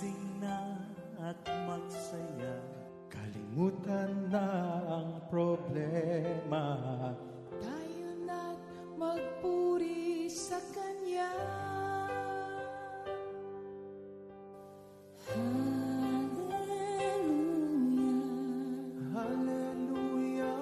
Gumising na at magsaya. Kalimutan na ang problema. Tayo na't magpuri sa Kanya. Hallelujah.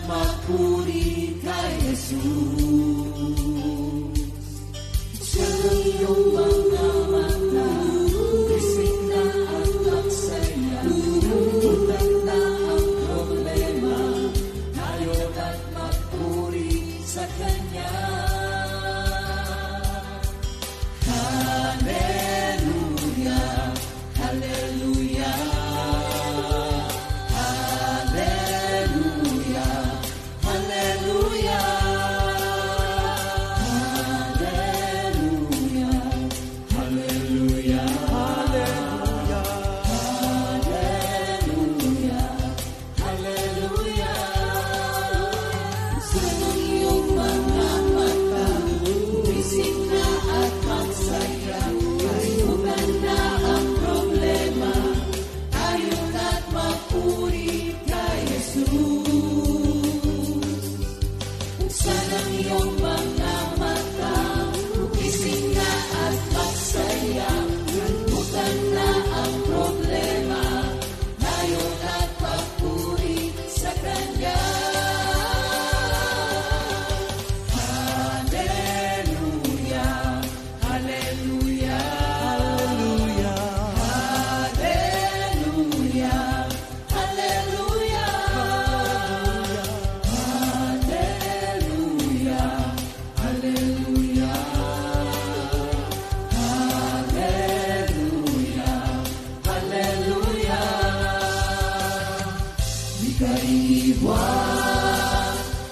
Magpuri kay Jesus. Sa iyong mga mata, gising na at magsaya. Kalimutan na ang problema, tayo na't magpuri sa Kanya. Hallelujah, hallelujah.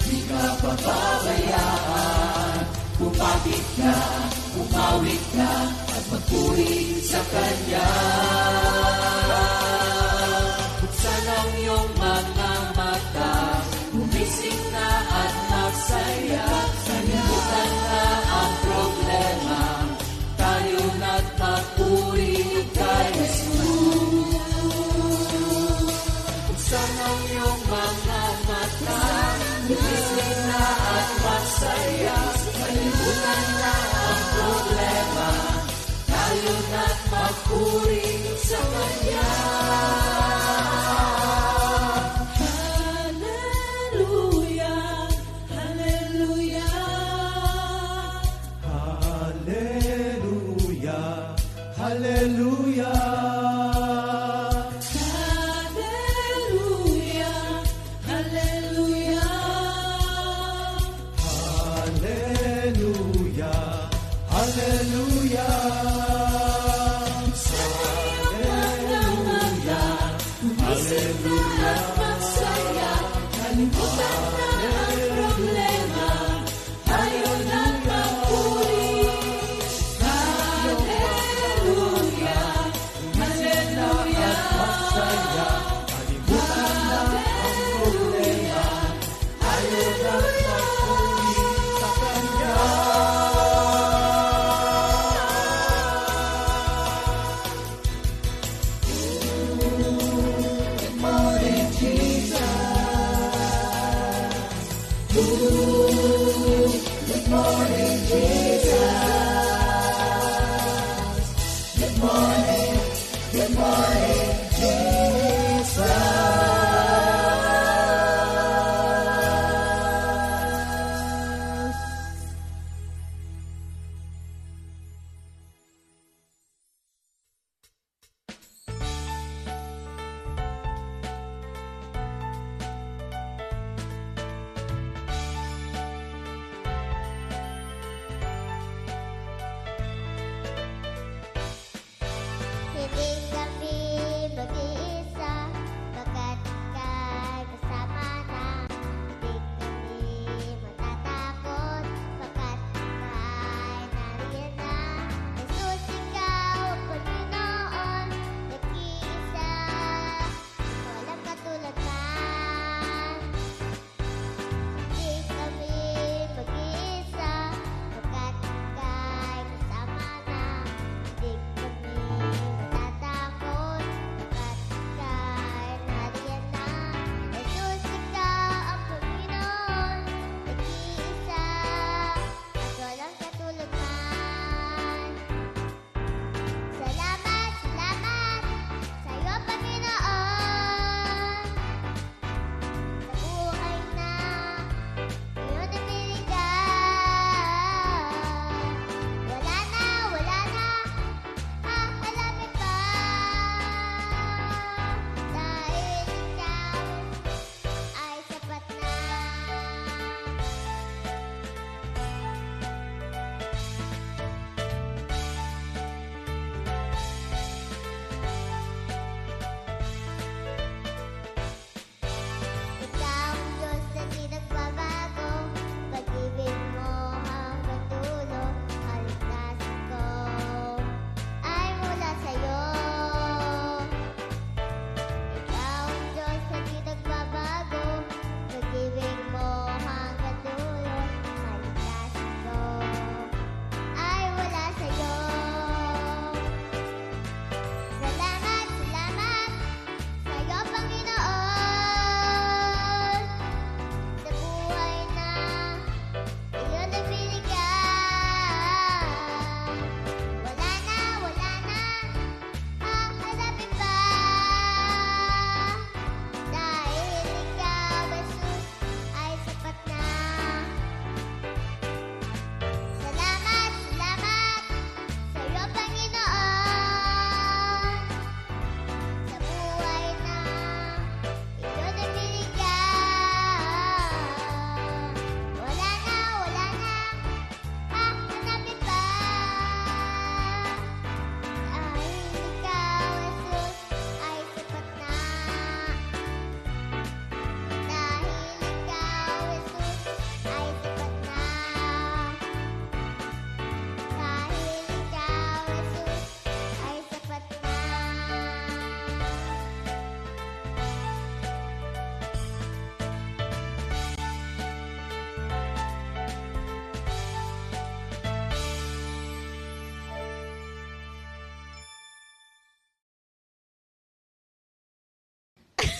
Di ka pababayaan. Pumapit ka, pumawit ka, at magpuri sa Kanya. Buksan ang iyong mga mata, gumising na at magsaya. Kalimutan na ang problema, tayo na't magpuri kay Jesus. Buksan ang iyong mga mata, gumising na at magsaya. Kalimutan na ang problema, tayo na't magpuri sa Kanya. Hallelujah, hallelujah. Hallelujah. Hallelujah. Hallelujah.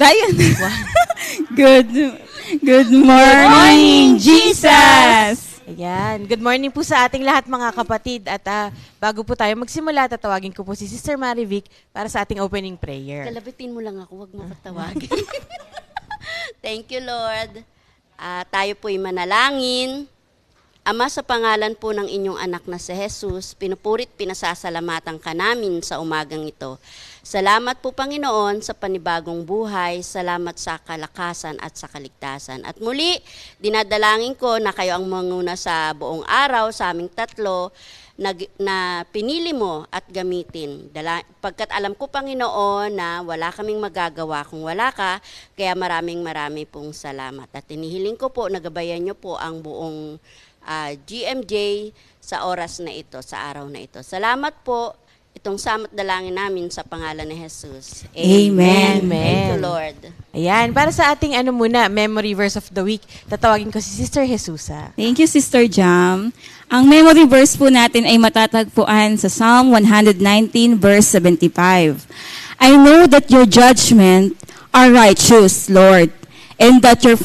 Tayo na. Good morning, Jesus! Ayan. Good morning po sa ating lahat mga kapatid. At bago po tayo magsimula, tatawagin ko po si Sister Marivic para sa ating opening prayer. Kalabitin mo lang ako, wag mo patawagin. Thank you, Lord. Tayo po'y manalangin. Ama, sa pangalan po ng inyong anak na si Jesus, pinupurit, pinasasalamatan ka namin sa umagang ito. Salamat po, Panginoon, sa panibagong buhay. Salamat sa kalakasan at sa kaligtasan. At muli, dinadalangin ko na kayo ang manguna sa buong araw, sa aming tatlo, na pinili mo at gamitin. Pagkat alam ko, Panginoon, na wala kaming magagawa kung wala ka, kaya maraming pong salamat. At inihiling ko po, nagabayan niyo po ang buong GMJ sa oras na ito, sa araw na ito. Salamat po. Itong samat dalangin namin sa pangalan ni Jesus. Amen. Thank you, Lord. Ayan. Para sa ating memory verse of the week, tatawagin ko si Sister Jesusa. Thank you, Sister Jam. Ang memory verse po natin ay matatagpuan sa Psalm 119, verse 75. I know that your judgment are righteous, Lord, and that you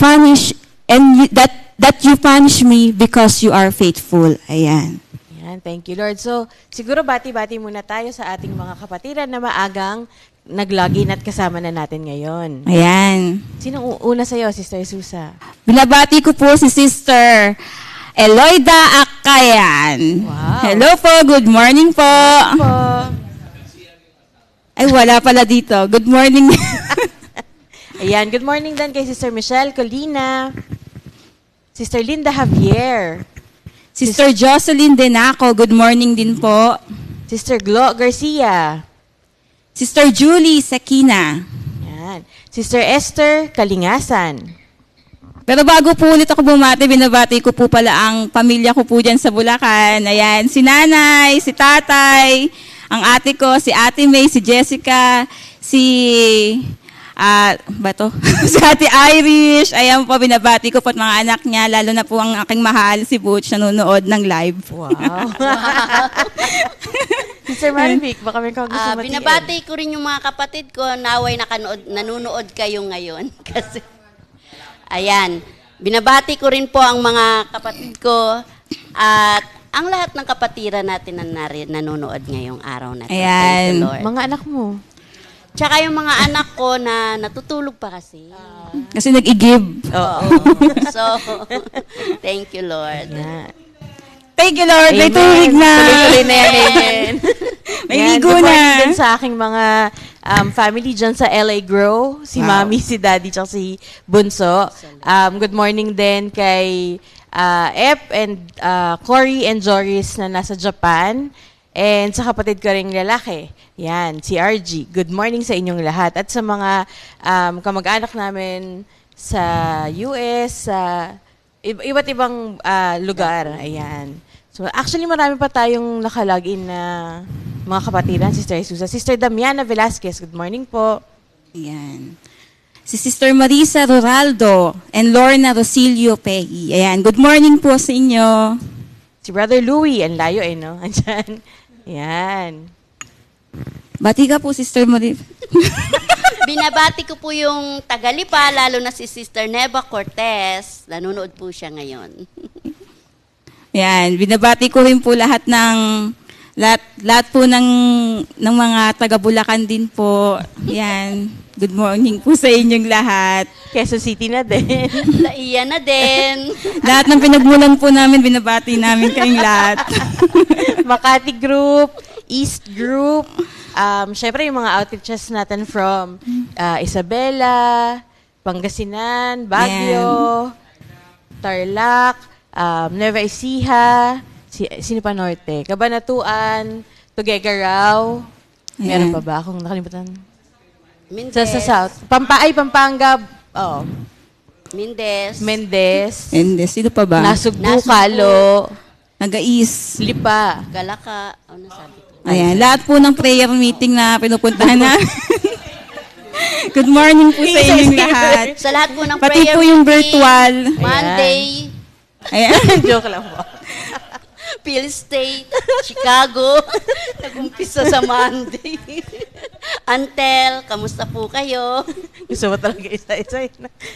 punish me because you are faithful. Ayan. Ayan. Thank you, Lord. So, siguro bati-bati muna tayo sa ating mga kapatiran na maagang nag-login at kasama na natin ngayon. Ayan. Sinong una sa'yo, Sister Jesusa? Binabati ko po si Sister Eloida Akayan. Wow. Hello po, good morning po. Ay, wala pala dito. Good morning. Ayan, good morning din kay Sister Michelle Colina, Sister Linda Javier, Sister Jocelyn Denaco, good morning din po. Sister Glo Garcia, Sister Julie Sakina. ayan, Sister Esther Kalingasan. Pero bago po ulit ako bumati, binabati ko po pala ang pamilya ko po dyan sa Bulacan. Ayan, si nanay, si tatay, ang ate ko, si Ate May, si Jessica, si si Ate Irish. Ayan po, binabati ko po at mga anak niya, lalo na po ang aking mahal, si Butch, nanonood ng live. Wow. Sister Marivic, baka may gusto matiin. Binabati ko rin yung mga kapatid ko, naway nanonood kayo ngayon. Kasi, ayan, binabati ko rin po ang mga kapatid ko at ang lahat ng kapatiran natin na nanonood ngayong araw na ito. Ayan. Thank you, Lord. Mga anak mo. Tsaka yung mga anak ko na natutulog pa kasi. Kasi nag-i-give. Oo. So, thank you, Lord. Ayan. Thank you, Lord. May Amen. tulig na. Tuloy-tuloy na yan, amen. May Yan, ligo good morning na. din sa aking mga family dyan sa LA Grow. Si Mami, si Daddy, tsaka si Bunso. Good morning din kay Ep and Cory and Joris na nasa Japan. And sa kapatid ko ring lalaki. Yan, si RG. Good morning sa inyong lahat. At sa mga kamag-anak namin sa US, sa iba't ibang lugar. Ayan. So, actually, marami pa tayong nakalagin na mga kapatiran, Sister Jesusa. Sister Damiana Velasquez, good morning po. Ayan. Si Sister Marisa Roraldo and Lorna Rosilio Peggy. Ayan. Good morning po sa inyo. Si Brother Louie, ang layo no? Andyan. Ayan. Bati ka po, Sister Marisa. Binabati ko po yung Tagalipa, lalo na si Sister Neva Cortez. Nanonood po siya ngayon. Ayan. Binabati ko rin po lahat po ng mga taga-Bulacan din po. Ayan. Good morning po sa inyong lahat. Quezon City na din. Laiya na din. Lahat ng pinagmulan po namin, binabati namin kayong lahat. Makati Group, East Group, syempre yung mga outreaches natin from Isabela, Pangasinan, Baguio, Tarlac, Nueva Ecija, sino pa Norte? Cabanatuan, Tuguegarao. Meron pa ba akong nakalimutan? Mendez. Sa South. Pampanga. Oh. Mendez. And sino pa ba? Nasugbu, Kalo, Nagais. Lipa. Galaka. Ano sabi ko? Ayan. Lahat po ng prayer meeting na pinupuntahan na. Good morning po sa inyong lahat. Sa lahat po ng Pati prayer po yung meeting, virtual. Monday, Ayan. Joke lang po. Phil State, Chicago. Nag-umpisa sa Monday. Antel, kamusta po kayo? Gusto mo talaga isa-isa.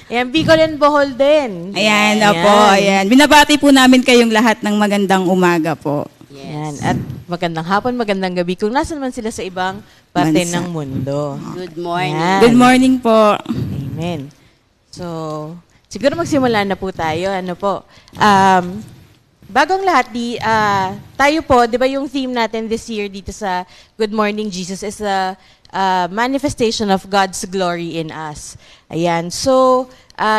Ayan, Bicol and Bohol din. Ayan na po, ayan. Binabati po namin kayong lahat ng magandang umaga po. Ayan. At magandang hapon, magandang gabi. Kung nasan man sila sa ibang parte Bansa. ng mundo. Good morning. Ayan. Good morning po. Amen. So, siguro magsimula na po tayo. Ano po? Bagong lahat, tayo po, di ba yung theme natin this year dito sa Good Morning Jesus is a manifestation of God's glory in us. Ayan. So,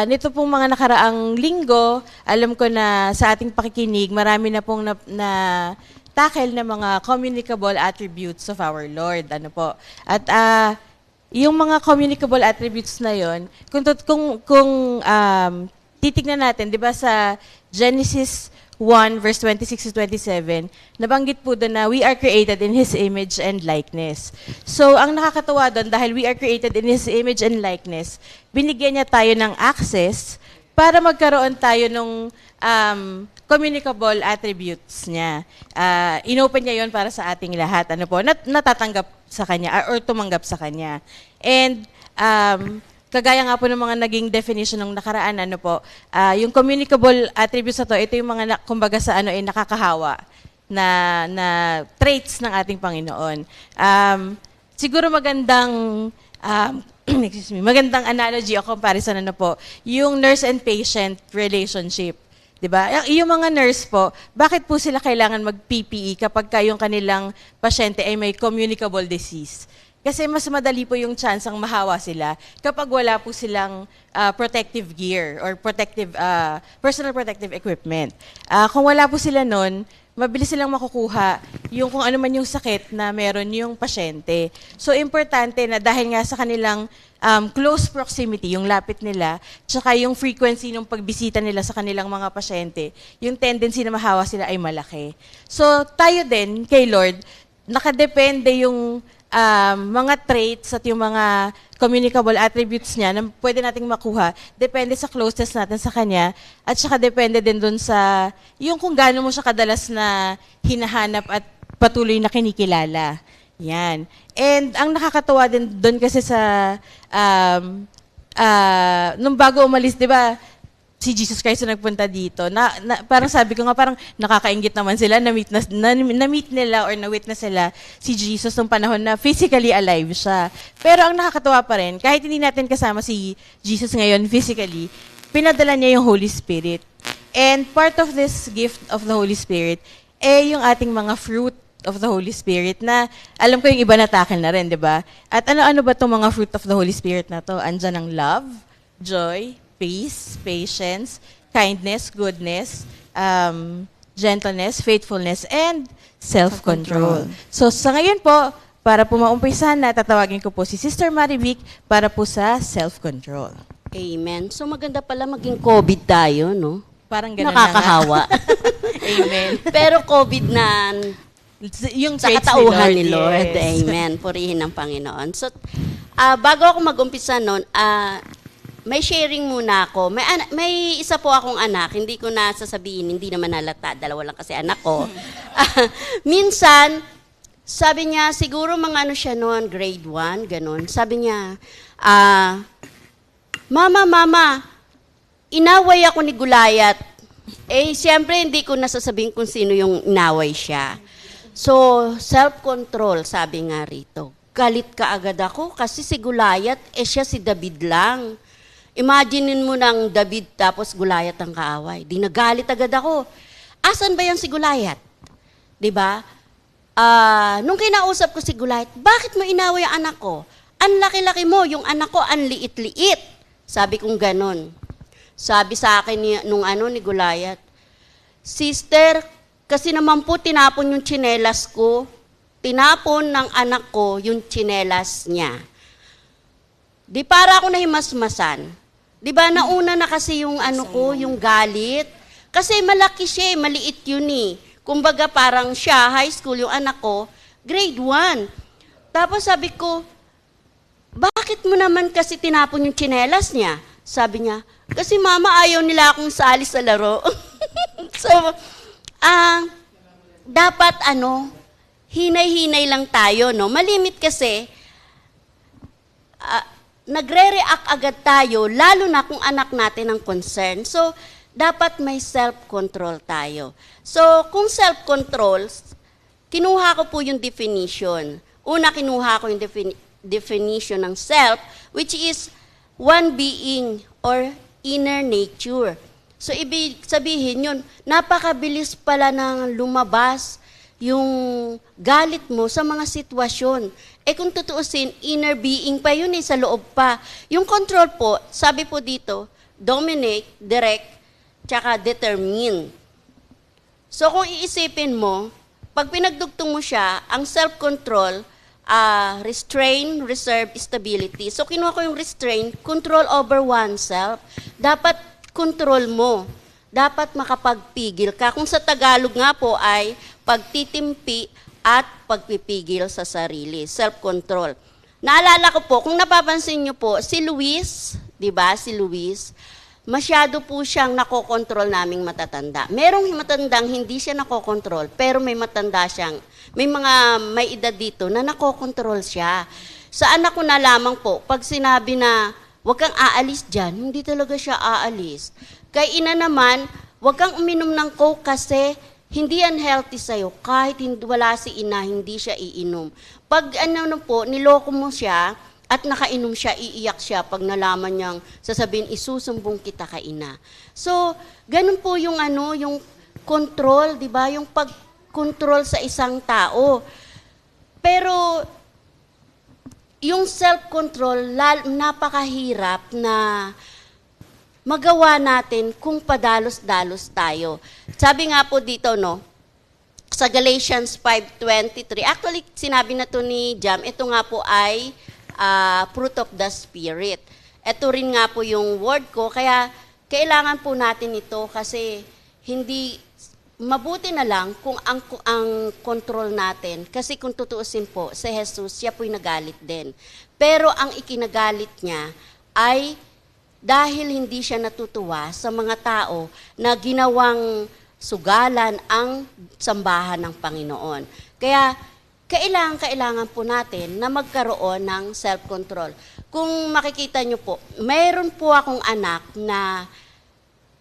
nito pong mga nakaraang linggo, alam ko na sa ating pakikinig, marami na pong na tackle na mga communicable attributes of our Lord. Ano po? At yung mga communicable attributes na yon, kung titignan natin, 'di ba sa Genesis 1 verse 26 to 27, nabanggit po doon na we are created in His image and likeness. So, ang nakakatuwa doon, dahil we are created in His image and likeness, binigyan niya tayo ng access para magkaroon tayo ng communicable attributes niya. Inopen niya yon para sa ating lahat. Ano po? Natatanggap sa Kanya or tumanggap sa Kanya. And kagaya nga po ng mga naging definition ng nakaraan, ano po, yung communicable attributes na to, ito yung mga, kumbaga sa nakakahawa na traits ng ating Panginoon. Siguro magandang, magandang analogy o comparison, ano po, yung nurse and patient relationship. Diba? Yung mga nurse po, bakit po sila kailangan mag-PPE kapag yung kanilang pasyente ay may communicable disease? Kasi mas madali po yung chance ang mahawa sila kapag wala po silang protective gear or personal protective equipment. Kung wala po sila nun, mabilis silang makukuha yung kung ano man yung sakit na meron yung pasyente. So, importante na dahil nga sa kanilang close proximity, yung lapit nila, tsaka yung frequency ng pagbisita nila sa kanilang mga pasyente, yung tendency na mahawa sila ay malaki. So, tayo din, kay Lord, nakadepende yung mga traits at yung mga communicable attributes niya na pwede nating makuha, depende sa closeness natin sa Kanya, at saka depende din dun sa yung kung gaano mo siya kadalas na hinahanap at patuloy na kinikilala. Yan. And ang nakakatawa din dun kasi sa nung bago umalis, di ba, si Jesus Christ na nagpunta dito, parang sabi ko nga, parang nakakaingit naman sila, na-meet nila or na-witness sila si Jesus nung panahon na physically alive siya. Pero ang nakakatawa pa rin, kahit hindi natin kasama si Jesus ngayon physically, pinadala niya yung Holy Spirit. And part of this gift of the Holy Spirit, yung ating mga fruit of the Holy Spirit na alam ko yung iba natakil na rin, di ba? At ano-ano ba itong mga fruit of the Holy Spirit na to? Andyan ang love, joy, peace, patience, kindness, goodness, gentleness, faithfulness, and self-control. So sa ngayon po, para po maumpisahan na, tatawagin ko po si Sister Marivic para po sa self-control. Amen. So maganda pala maging COVID tayo, no? Parang ganun Nakakahawa. na nga. Amen. Pero COVID na Yung sa traits katauhan ni Lord. yes. Amen. Purihin ng Panginoon. So, bago ako mag-umpisa nun, may sharing muna ako. May isa po akong anak, hindi ko na sasabihin, hindi naman halata, dalawa lang kasi anak ko. Minsan, sabi niya, siguro mga ano siya noon, grade 1, ganun. Sabi niya, Mama, inaway ako ni Gulayat. Siyempre, hindi ko nasasabihin kung sino yung inaway siya. So, self-control, sabi nga rito. Galit ka agad ako kasi si Gulayat, siya si David lang. Imaginein mo ng David tapos Gulayat ang kaaway. Di nagalit agad ako. Asan ba yan si Gulayat? Diba? Nung kinausap ko si Gulayat, bakit mo inaway ang anak ko? Ang laki-laki mo, yung anak ko ang liit-liit. Sabi kong ganon. Sabi sa akin ni Gulayat, Sister, kasi naman po tinapon yung tsinelas ko. Tinapon ng anak ko yung tsinelas niya. Di para ako nahimasmasan. Di ba, nauna na kasi yung yung galit. Kasi malaki siya, maliit yun eh. Kumbaga parang siya, high school, yung anak ko, grade 1. Tapos sabi ko, bakit mo naman kasi tinapon yung tsinelas niya? Sabi niya, kasi mama ayaw nila akong sali sa laro. So, dapat hinay-hinay lang tayo, no? Malimit kasi, nagre-react agad tayo, lalo na kung anak natin ang concern. So, dapat may self-control tayo. So, kung self-control, kinuha ko po yung definition. Una, kinuha ko yung definition ng self, which is one being or inner nature. So, ibig sabihin yun, napakabilis pala ng lumabas yung galit mo sa mga sitwasyon. Eh kung tutuusin, inner being pa yun sa loob pa. Yung control po, sabi po dito, dominate, direct, tsaka determine. So kung iisipin mo, pag pinagdugtong mo siya, ang self-control, restrain, reserve, stability. So kinuha ko yung restrain, control over oneself. Dapat control mo. Dapat makapagpigil ka. Kung sa Tagalog nga po ay pagtitimpi at pagpipigil sa sarili. Self-control. Naalala ko po, kung napapansin niyo po, si Luis, di ba, si Luis, masyado po siyang nakokontrol naming matatanda. Merong matandang hindi siya nakokontrol, pero may matanda siyang, may edad dito na nakokontrol siya. Sa anak ko na lamang po, pag sinabi na, huwag kang aalis dyan, hindi talaga siya aalis. Kay ina naman, huwag kang uminom ng Coke kasi hindi yan healthy sa'yo. Kahit wala si ina, hindi siya iinom. Pag niloko mo siya, at nakainom siya, iiyak siya pag nalaman niyang sasabihin, isusumbong kita ka ina. So, ganun po yung yung control, di ba? Yung pag-control sa isang tao. Pero, yung self-control, napakahirap na magawa natin kung padalos-dalos tayo. Sabi nga po dito, sa Galatians 5:23, actually, sinabi na to ni Jam, ito nga po ay fruit of the Spirit. Ito rin nga po yung word ko, kaya kailangan po natin ito kasi mabuti na lang kung ang control natin, kasi kung tutuusin po, si Jesus, siya po'y nagalit din. Pero ang ikinagalit niya ay dahil hindi siya natutuwa sa mga tao na ginawang sugalan ang sambahan ng Panginoon. Kaya, kailangan po natin na magkaroon ng self-control. Kung makikita nyo po, mayroon po akong anak na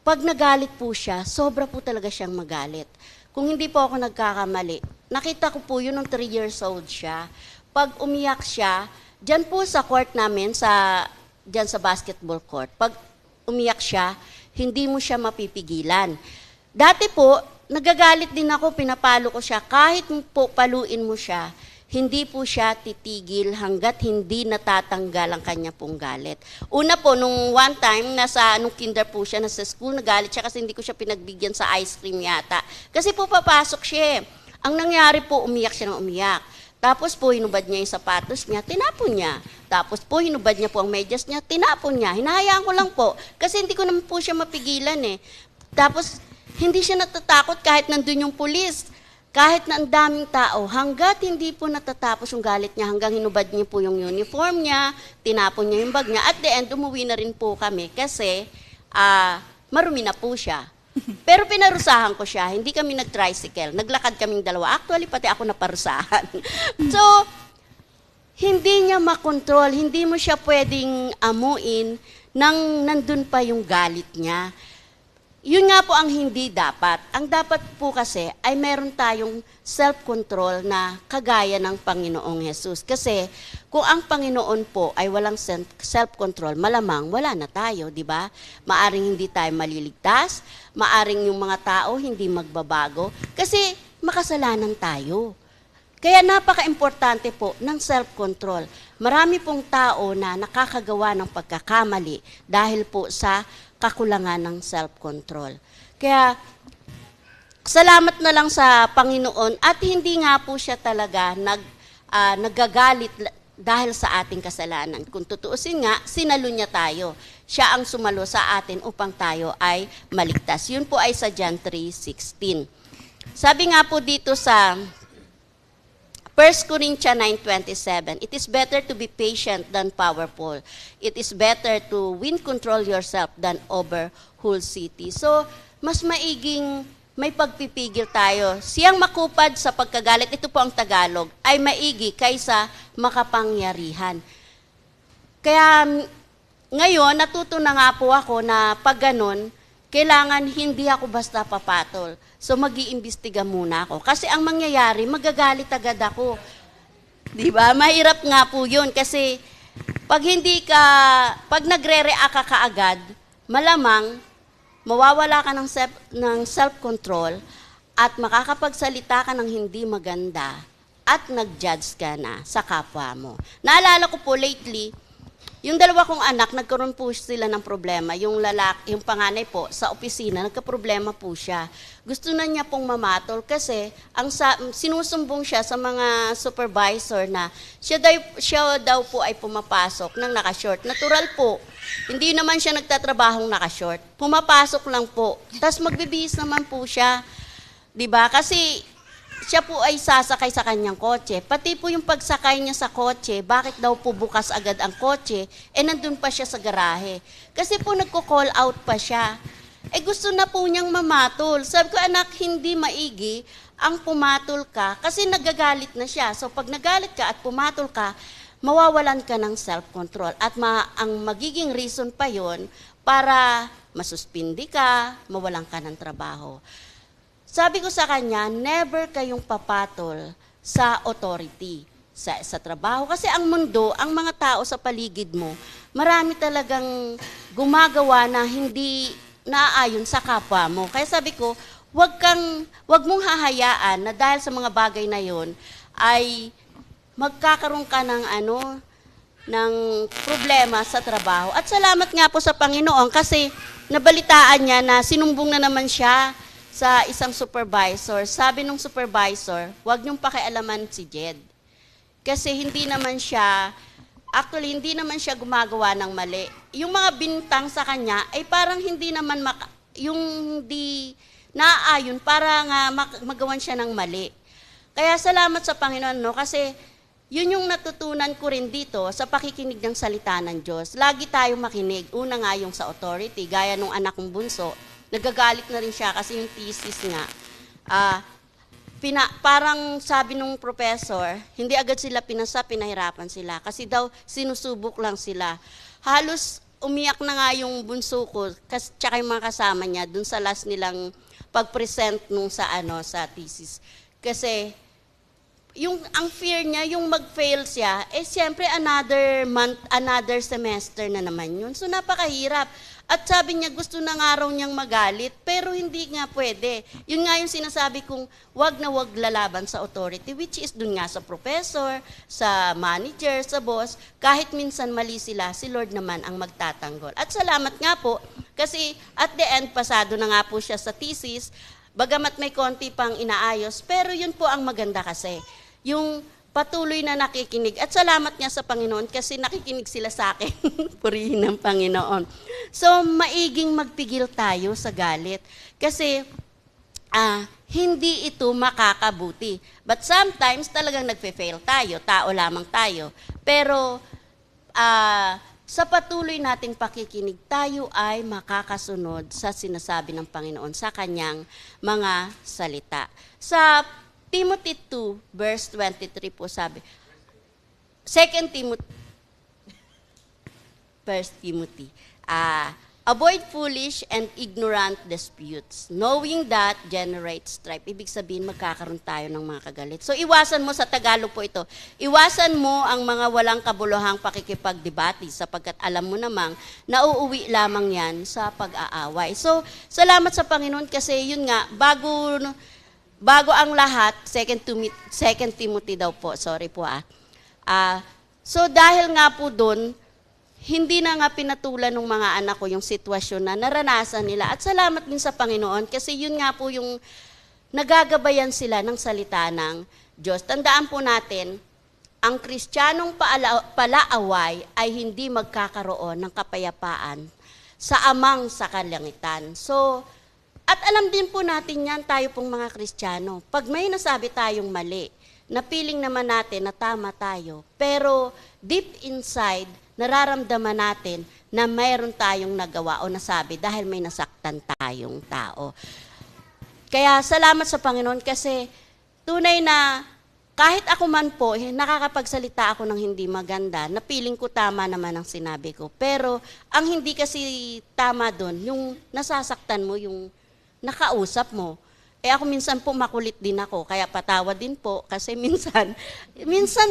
pag nagalit po siya, sobra po talaga siyang magalit. Kung hindi po ako nagkakamali, nakita ko po yun nung 3 years old siya. Pag umiyak siya, dyan po sa court namin, dyan sa basketball court, pag umiyak siya, hindi mo siya mapipigilan. Dati po, nagagalit din ako, pinapalo ko siya. Kahit po paluin mo siya, hindi po siya titigil hanggat hindi natatanggal ang kanya pong galit. Una po, nung one time, nung kinder po siya, nasa school, nagalit siya kasi hindi ko siya pinagbigyan sa ice cream yata. Kasi po papasok siya. Ang nangyari po, umiyak siya ng umiyak. Tapos po, hinubad niya yung sapatos niya, tinapon niya. Tapos po, hinubad niya po ang medyas niya, tinapon niya. Hinahayaan ko lang po, kasi hindi ko naman po siya mapigilan eh. Tapos, hindi siya natatakot kahit nandun yung pulis. Kahit na ang daming tao, hanggat hindi po natatapos yung galit niya, hanggang hinubad niya po yung uniform niya, tinapon niya yung bag niya. At the end, umuwi na rin po kami kasi marumi na po siya. Pero pinarusahan ko siya, hindi kami nag-tricycle. Naglakad kaming dalawa. Actually, pati ako naparusahan. So, hindi niya makontrol, hindi mo siya pwedeng amuin nang nandun pa yung galit niya. Yun nga po ang hindi dapat. Ang dapat po kasi ay meron tayong self-control na kagaya ng Panginoong Jesus. Kasi kung ang Panginoon po ay walang self-control, malamang wala na tayo, di ba? Maaring hindi tayo maliligtas, maaring yung mga tao hindi magbabago, kasi makasalanan tayo. Kaya napaka-importante po ng self-control. Marami pong tao na nakakagawa ng pagkakamali dahil po sa kakulangan ng self-control. Kaya, salamat na lang sa Panginoon at hindi nga po siya talaga nagagalit dahil sa ating kasalanan. Kung tutuusin nga, sinalo niya tayo. Siya ang sumalo sa atin upang tayo ay maligtas. Yun po ay sa John 3:16. Sabi nga po dito sa 1 Corinthians 9:27, it is better to be patient than powerful. It is better to win control yourself than over whole city. So, mas maiging may pagpipigil tayo. Siyang makupad sa pagkagalit, ito po ang Tagalog, ay maigi kaysa makapangyarihan. Kaya ngayon, natuto na nga po ako na pag ganun, kailangan hindi ako basta papatol. So mag-iimbestiga muna ako. Kasi ang mangyayari, magagalit agad ako. Di ba? Mahirap nga po yun. Kasi pag nagre-react ka kaagad, malamang mawawala ka ng self-control at makakapagsalita ka ng hindi maganda at nag-judge ka na sa kapwa mo. Naalala ko po lately, yung dalawa kong anak, nagkaroon po sila ng problema. Yung panganay po, sa opisina, nagka-problema po siya. Gusto na niya pong mamatol kasi sinusumbong siya sa mga supervisor na siya daw po ay pumapasok ng nakashort. Natural po, hindi naman siya nagtatrabahong nakashort. Pumapasok lang po. Tapos magbibihis naman po siya. Diba? Kasi siya po ay sasakay sa kanyang kotse. Pati po yung pagsakay niya sa kotse, bakit daw po bukas agad ang kotse, nandun pa siya sa garahe. Kasi po nagko-call out pa siya. Gusto na po niyang mamatol. Sabi ko, anak, hindi maigi ang pumatol ka kasi nagagalit na siya. So pag nagalit ka at pumatol ka, mawawalan ka ng self-control. At ang magiging reason pa yon para masuspindi ka, mawalan ka ng trabaho. Sabi ko sa kanya, never kayong papatol sa authority, sa trabaho. Kasi ang mundo, ang mga tao sa paligid mo, marami talagang gumagawa na hindi naaayon sa kapwa mo. Kaya sabi ko, wag mong hahayaan na dahil sa mga bagay na yon ay magkakaroon ka ng problema sa trabaho. At salamat nga po sa Panginoon kasi nabalitaan niya na sinumbong na naman siya sa isang supervisor. Sabi nung supervisor, huwag niyong pakialaman si Jed. Kasi hindi naman siya gumagawa ng mali. Yung mga bintang sa kanya ay parang hindi naman hindi naaayon para nga magawan siya ng mali. Kaya salamat sa Panginoon, kasi yun yung natutunan ko rin dito sa pakikinig ng salita ng Diyos. Lagi tayong makinig. Una nga yung sa authority, gaya nung anak kong bunso. Nagagalit na rin siya kasi yung thesis nga, parang sabi nung professor, hindi agad sila pinahirapan sila. Kasi daw sinusubok lang sila. Halos umiyak na nga yung bunso ko, tsaka yung mga kasama niya, dun sa last nilang pag-present nung sa thesis. Kasi ang fear niya, yung mag-fail siya, siyempre another month, another semester na naman yun. So napakahirap. At sabi niya, gusto na nga raw niyang magalit, pero hindi nga pwede. Yun nga yung sinasabi kong wag na wag lalaban sa authority, which is dun nga sa professor, sa manager, sa boss, kahit minsan mali sila, si Lord naman ang magtatanggol. At salamat nga po, kasi at the end, pasado na nga po siya sa thesis, bagamat may konti pang inaayos, pero yun po ang maganda kasi. Yung patuloy na nakikinig. At salamat nga sa Panginoon kasi nakikinig sila sa akin. Purihin ng Panginoon. So, maiging magpigil tayo sa galit. Kasi, hindi ito makakabuti. But sometimes, talagang nagfe-fail tayo. Tao lamang tayo. Pero, sa patuloy nating pakikinig, tayo ay makakasunod sa sinasabi ng Panginoon sa kanyang mga salita. Sa Timothy 2, verse 23 po sabi. 2 Timothy, 1 Timothy. Avoid foolish and ignorant disputes, knowing that generates strife. Ibig sabihin, magkakaroon tayo ng mga kagalit. So, iwasan mo, sa Tagalog po ito, iwasan mo ang mga walang kabuluhang pakikipagdebate sapagkat alam mo namang nauuwi lamang yan sa pag-aaway. So, salamat sa Panginoon kasi yun nga, bago ang lahat, 2 Timothy daw po, sorry po so dahil nga po doon, hindi na nga pinatulan ng mga anak ko yung sitwasyon na naranasan nila. At salamat din sa Panginoon kasi yun nga po yung nagagabayan sila ng salita ng Diyos. Tandaan po natin, ang Kristiyanong palaaway ay hindi magkakaroon ng kapayapaan sa amang sa kalangitan. So, at alam din po natin yan, tayo pong mga Kristiyano. Pag may nasabi tayong mali, napiling naman natin na tama tayo, pero deep inside, nararamdaman natin na mayroon tayong nagawa o nasabi dahil may nasaktan tayong tao. Kaya salamat sa Panginoon kasi tunay na kahit ako man po, nakakapagsalita ako ng hindi maganda, na feeling ko tama naman ang sinabi ko. Pero ang hindi kasi tama doon, yung nasasaktan mo, yung nakausap mo. Ako minsan po makulit din ako, kaya patawad din po. Kasi minsan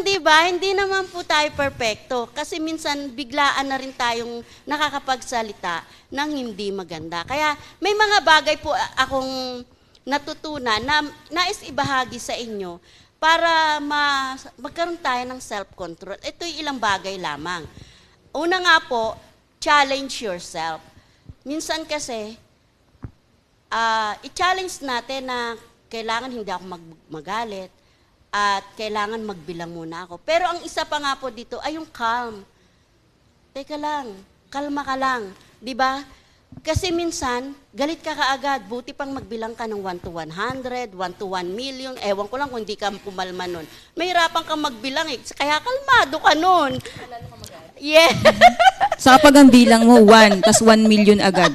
di ba, hindi naman po tayo perfecto. Kasi minsan biglaan na rin tayong nakakapagsalita ng hindi maganda. Kaya may mga bagay po akong natutunan na nais ibahagi sa inyo para magkaroon tayo ng self-control. Ito'y ilang bagay lamang. Una nga po, challenge yourself. Minsan kasi, i-challenge natin na kailangan hindi ako magalit at kailangan magbilang muna ako. Pero ang isa pa nga po dito ay yung calm. Teka lang, kalma ka lang. Di ba? Kasi minsan, galit ka kaagad. Buti pang magbilang ka ng 1 to 100, 1 to 1 million. Ewan ko lang kung hindi ka pumalma nun. Mahirapan kang magbilang eh. Kaya kalmado ka nun. Yeah. Sa pag ang bilang mo, 1, tas 1 million agad.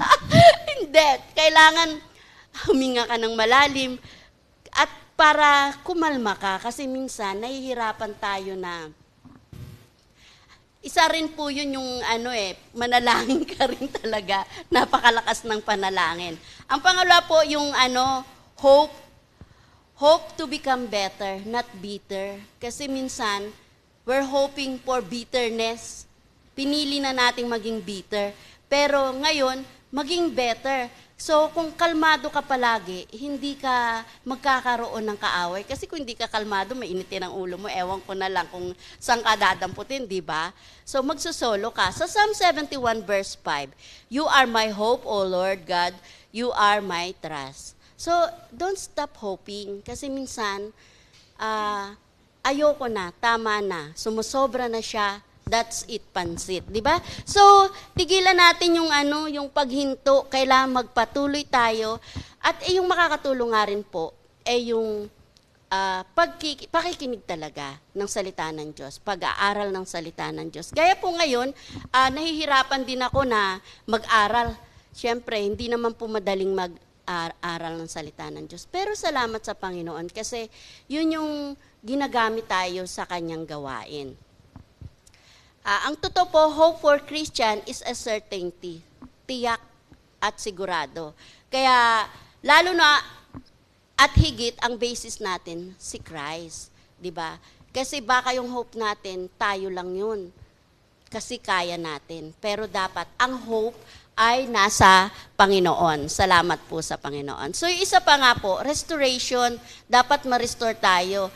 Hindi. Kailangan huminga ka ng malalim at para kumalma ka. Kasi minsan, nahihirapan tayo na isa rin po yun yung manalangin ka rin talaga. Napakalakas ng panalangin. Ang pangalawa po yung hope. Hope to become better, not bitter. Kasi minsan, we're hoping for bitterness. Pinili na nating maging bitter. Pero ngayon, maging better. So, kung kalmado ka palagi, hindi ka magkakaroon ng kaaway. Kasi kung hindi ka kalmado, mainitin ang ulo mo. Ewan ko na lang kung saan ka dadamputin, di ba? So, magsusolo ka. Sa Psalm 71 verse 5, "You are my hope, O Lord God. You are my trust." So, don't stop hoping. Kasi minsan, ayoko na, tama na, sumusobra na siya. That's it, pansit, di ba? So, tigilan natin yung yung paghinto, kailangan magpatuloy tayo. At yung makakatulong nga rin po, yung pakikinig talaga ng salita ng Diyos, pag-aaral ng salita ng Diyos. Gaya po ngayon, nahihirapan din ako na mag-aral. Siyempre, hindi naman po madaling mag-aral ng salita ng Diyos. Pero salamat sa Panginoon kasi yun yung ginagamit tayo sa kanyang gawain. Ang totoo po, hope for Christian is a certainty, tiyak at sigurado. Kaya lalo na at higit ang basis natin si Christ, 'di ba? Kasi baka yung hope natin tayo lang 'yun. Kasi kaya natin. Pero dapat ang hope ay nasa Panginoon. Salamat po sa Panginoon. So yung isa pa nga po, restoration, dapat ma-restore tayo.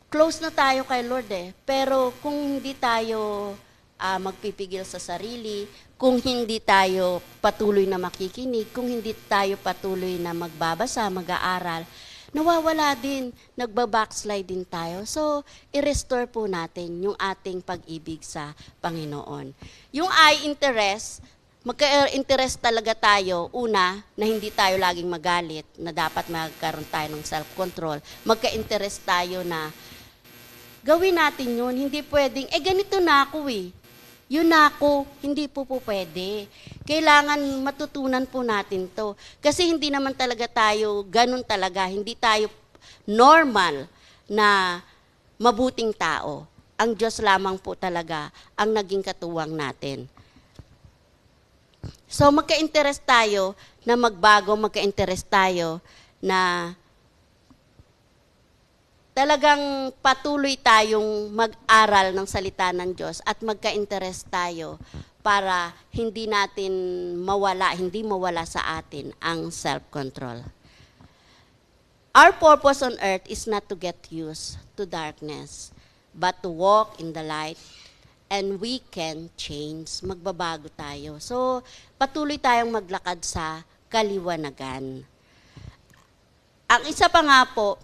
Close na tayo kay Lord pero kung hindi tayo magpipigil sa sarili, kung hindi tayo patuloy na makikinig, kung hindi tayo patuloy na magbabasa, mag-aaral, nawawala din, nagbabackslide din tayo. So, i-restore po natin yung ating pag-ibig sa Panginoon. Yung interest, magka-interest talaga tayo, una, na hindi tayo laging magalit, na dapat magkaroon tayo ng self-control. Magka-interest tayo na gawin natin yun. Hindi pwedeng, ganito na ako Yun na ako, hindi po pwede. Kailangan matutunan po natin to. Kasi hindi naman talaga tayo ganun talaga. Hindi tayo normal na mabuting tao. Ang Diyos lamang po talaga ang naging katuwang natin. So magka-interest tayo na magbago, magka-interest tayo na talagang patuloy tayong mag-aral ng salita ng Diyos at magka-interest tayo para hindi mawala sa atin ang self-control. Our purpose on earth is not to get used to darkness, but to walk in the light, and we can change. Magbabago tayo. So, patuloy tayong maglakad sa kaliwanagan. Ang isa pa nga po,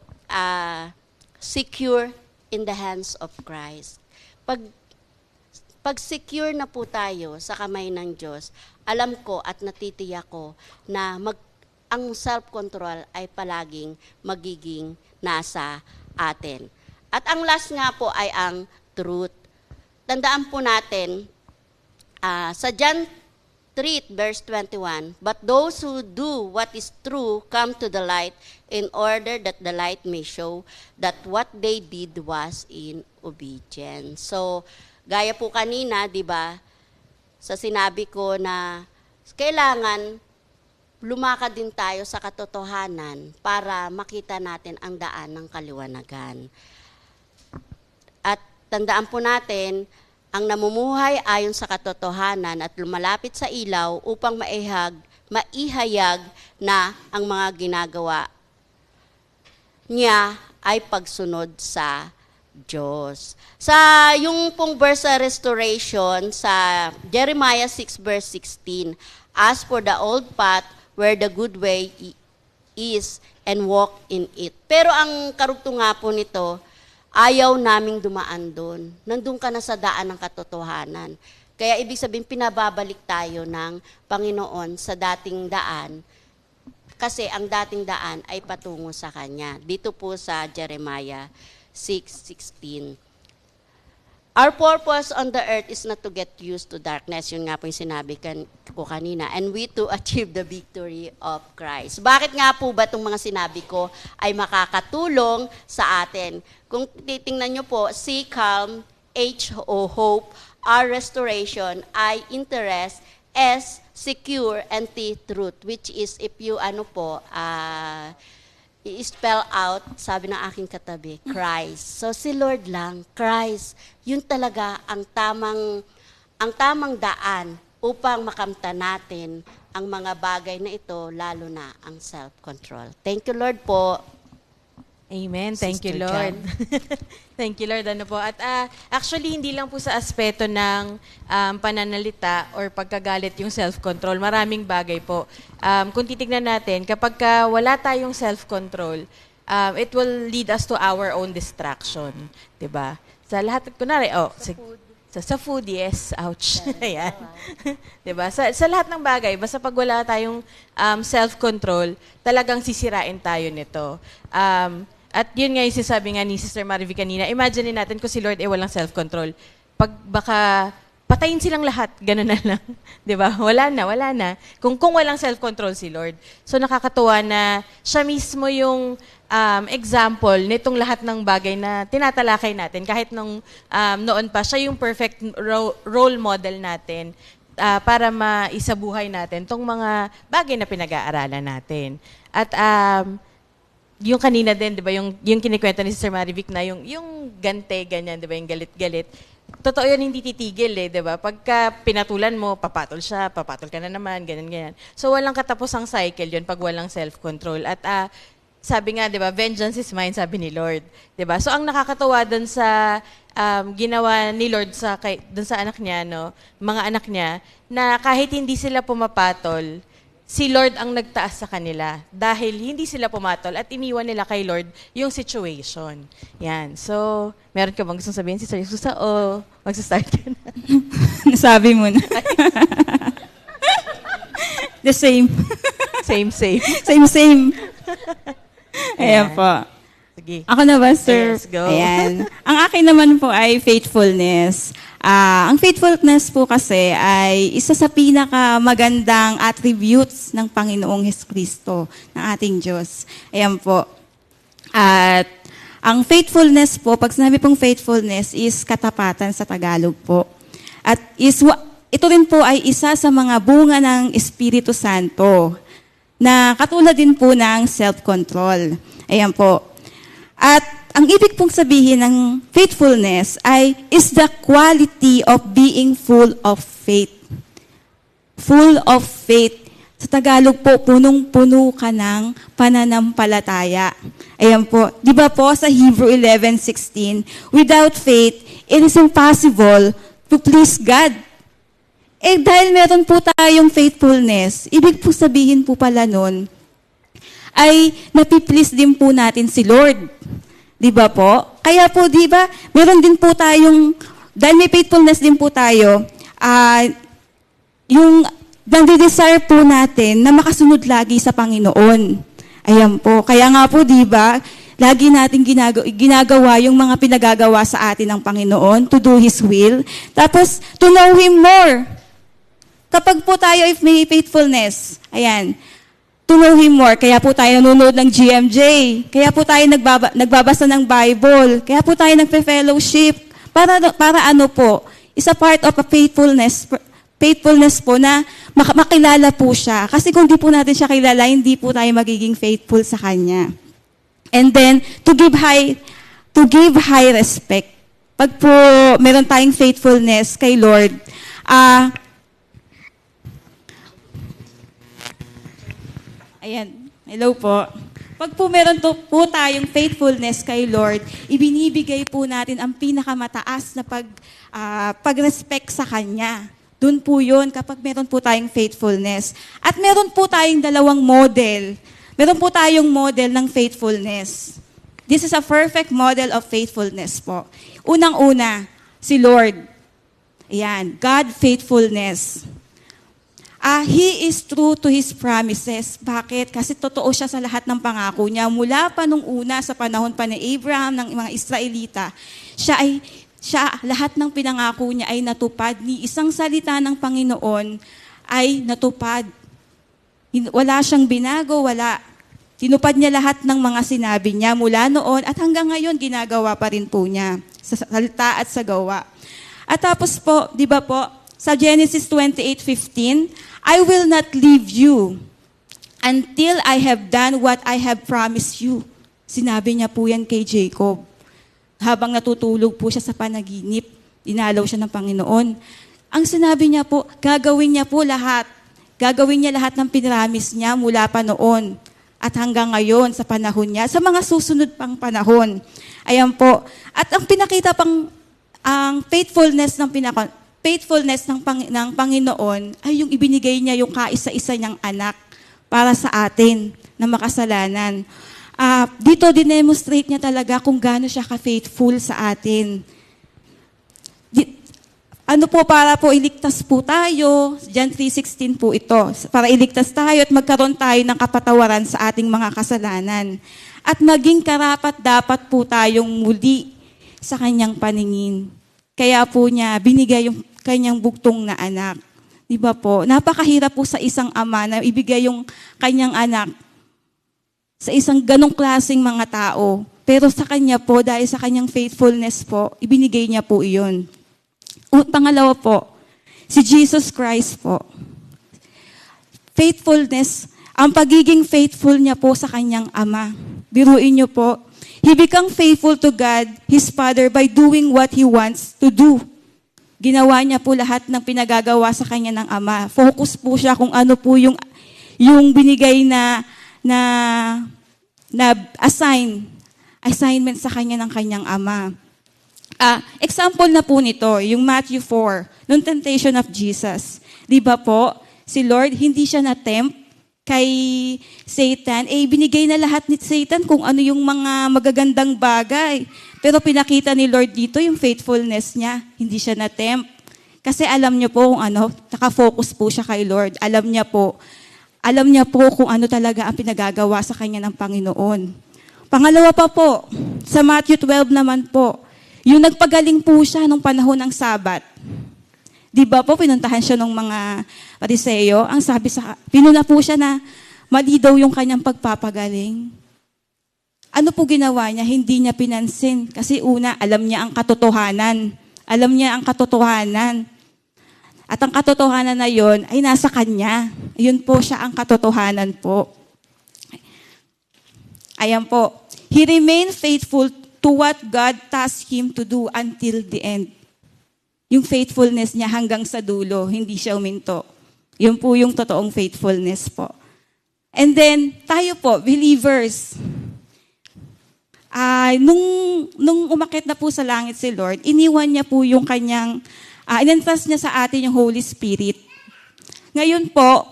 secure in the hands of Christ. Pag secure na po tayo sa kamay ng Diyos, alam ko at natitiyak ko na ang self-control ay palaging magiging nasa atin. At ang last nga po ay ang truth. Tandaan po natin, sa John treat, verse 21, but those who do what is true come to the light in order that the light may show that what they did was in obedience. So, gaya po kanina, di ba, sa sinabi ko na kailangan lumakad din tayo sa katotohanan para makita natin ang daan ng kaliwanagan. At tandaan po natin, ang namumuhay ayon sa katotohanan at lumalapit sa ilaw upang maihayag na ang mga ginagawa niya ay pagsunod sa Diyos. Sa yung pong verse sa restoration sa Jeremiah 6 verse 16, as for the old path where the good way is and walk in it. Pero ang karugtong nga po nito, ayaw naming dumaan doon. Nandun ka na sa daan ng katotohanan. Kaya ibig sabihin, pinababalik tayo ng Panginoon sa dating daan kasi ang dating daan ay patungo sa Kanya. Dito po sa Jeremiah 6:16. Our purpose on the earth is not to get used to darkness. Yun nga po yung sinabi ko kanina. And we to achieve the victory of Christ. Bakit nga po ba itong mga sinabi ko ay makakatulong sa atin? Kung titingnan nyo po, C, calm, H, O, hope, R, restoration, I, interest, S, secure, and T, truth. Which is, if you, i-spell out, sabi ng aking katabi, Christ. So si Lord lang, Christ, yun talaga ang tamang daan upang makamta natin ang mga bagay na ito, lalo na ang self-control. Thank you, Lord po. Amen. Thank you, Sister Lord. Thank you, Lord. Ano po? At actually, hindi lang po sa aspeto ng pananalita or pagkagalit yung self-control. Maraming bagay po. Kung titignan natin, kapag wala tayong self-control, it will lead us to our own distraction. Diba? Sa lahat, kunwari, sa food, yes. Ouch. Ayan. Diba? Sa lahat ng bagay, basta pag wala tayong self-control, talagang sisirain tayo nito. At yun nga yung sinasabi nga ni Sister Marivi kanina, imagine natin kung si Lord walang self-control. Pag baka patayin silang lahat, gano'n na lang. Diba? Wala na. Kung walang self-control si Lord. So nakakatuwa na siya mismo yung example nitong lahat ng bagay na tinatalakay natin. Kahit noon pa, siya yung perfect role model natin para maisabuhay natin tong mga bagay na pinag-aaralan natin. At yung kanina din, 'di ba, yung kinikwento ni Sister Marivic na yung gante ganyan, 'di ba, yung galit-galit. Totoo 'yan, hindi titigil 'di ba? Pagka pinatulan mo, papatol siya, papatol ka na naman, ganyan. So walang katapusang cycle 'yun pag walang self-control. At sabi nga, 'di ba, vengeance is mine, sabi ni Lord, 'di ba? So ang nakakatuwa doon sa ginawa ni Lord doon sa anak niya, no, mga anak niya, na kahit hindi sila pumapatol, si Lord ang nagtaas sa kanila dahil hindi sila pumatol at iniwan nila kay Lord yung situation. Yan. So, meron ka bang gustong sabihin, Sister Jesusa, o magsastart ka na? Nasabi mo na. The same. Same. Same. Ayan po. Sige. Ako na ba, sir? Yes, go. Ayan. Ang akin naman po ay faithfulness. Ang faithfulness po kasi ay isa sa pinakamagandang attributes ng Panginoong Hesukristo, ng ating Diyos. Ayan po. At ang faithfulness po, pag sinabi pong faithfulness is katapatan sa Tagalog po. At ito rin po ay isa sa mga bunga ng Espiritu Santo na katulad din po ng self-control. Ayan po. At ang ibig pong sabihin ng faithfulness is the quality of being full of faith. Full of faith. Sa Tagalog po, punong-puno ka ng pananampalataya. Ayan po. Di ba po sa Hebrew 11:16, without faith, it is impossible to please God. Dahil meron po tayong faithfulness, ibig po sabihin po pala nun, ay napiplease din po natin si Lord. Di ba po? Kaya po, di ba, meron din po tayong, dahil may faithfulness din po tayo, yung nagde-desire po natin na makasunod lagi sa Panginoon. Ayan po. Kaya nga po, di ba, lagi natin ginagawa yung mga pinagagawa sa atin ng Panginoon to do His will. Tapos, to know Him more. kapag po tayo if may faithfulness, ayan, to know Him more. Kaya po tayo nanonood ng GMJ. Kaya po tayo nagbabasa ng Bible. Kaya po tayo nagpe-fellowship. Para ano po, isa part of a faithfulness po na makilala po siya. Kasi kung di po natin siya kilala, hindi po tayo magiging faithful sa Kanya. And then, to give high respect. Pag po meron tayong faithfulness kay Lord, ayan, hello po. Pag po meron po tayong faithfulness kay Lord, ibinibigay po natin ang pinakamataas na pag-respect sa Kanya. Doon po yun kapag meron po tayong faithfulness. At meron po tayong dalawang model. Meron po tayong model ng faithfulness. This is a perfect model of faithfulness po. Unang-una, si Lord. Ayan, God faithfulness. He is true to His promises. Bakit? Kasi totoo siya sa lahat ng pangako niya. Mula pa nung una, sa panahon pa ni Abraham, ng mga Israelita, lahat ng pinangako niya ay natupad. Ni isang salita ng Panginoon ay natupad. Wala siyang binago, wala. Tinupad niya lahat ng mga sinabi niya mula noon at hanggang ngayon ginagawa pa rin po niya sa salita at sa gawa. At tapos po, di ba po, sa Genesis 28:15, I will not leave you until I have done what I have promised you. Sinabi niya po yan kay Jacob. Habang natutulog po siya sa panaginip, dinalaw siya ng Panginoon. Ang sinabi niya po, gagawin niya po lahat. Gagawin niya lahat ng pinramis niya mula pa noon at hanggang ngayon sa panahon niya, sa mga susunod pang panahon. Ayan po. At ang pinakita ang faithfulness ng Panginoon ay yung ibinigay niya yung kaisa-isa niyang anak para sa atin na makasalanan. Dito dinemonstrate niya talaga kung gaano siya ka-faithful sa atin. Para po iligtas po tayo, John 3:16 po ito, para iligtas tayo at magkaroon tayo ng kapatawaran sa ating mga kasalanan. At maging karapat-dapat po tayong muli sa kanyang paningin. Kaya po niya binigay yung kanyang bugtong na anak. Di ba po? Napakahirap po sa isang ama na ibigay yung kanyang anak sa isang ganong klaseng mga tao. Pero sa kanya po, dahil sa kanyang faithfulness po, ibinigay niya po iyon. Pangalawa po, si Jesus Christ po. Faithfulness, ang pagiging faithful niya po sa kanyang ama. Biruin niyo po, He became faithful to God, His Father, by doing what He wants to do. Ginawa niya po lahat ng pinagagawa sa kanya ng Ama. Focus po siya kung ano po yung binigay na assignment sa kanya ng kanyang Ama. Example na po nito, yung Matthew 4, nung temptation of Jesus. Di ba po, si Lord, hindi siya na-tempt kay Satan, binigay na lahat ni Satan kung ano yung mga magagandang bagay. Pero pinakita ni Lord dito yung faithfulness niya. Hindi siya na-tempt. Kasi alam niyo po kung ano, nakafocus po siya kay Lord. Alam niya po kung ano talaga ang pinagagawa sa kanya ng Panginoon. Pangalawa pa po, sa Matthew 12 naman po, yung nagpagaling po siya nung panahon ng Sabat. Di ba po, pinuntahan siya ng mga Pariseo. Ang sabi pinuna po siya na mali daw yung kanyang pagpapagaling. Ano po ginawa niya? Hindi niya pinansin. Kasi una, alam niya ang katotohanan. Alam niya ang katotohanan. At ang katotohanan na yon ay nasa kanya. Yun po siya ang katotohanan po. Ayan po. He remained faithful to what God tasked him to do until the end. Yung faithfulness niya hanggang sa dulo, hindi siya uminto. Yun po yung totoong faithfulness po. And then, tayo po, believers, nung umakit na po sa langit si Lord, iniwan niya po yung kanyang, inentrust niya sa atin yung Holy Spirit. Ngayon po,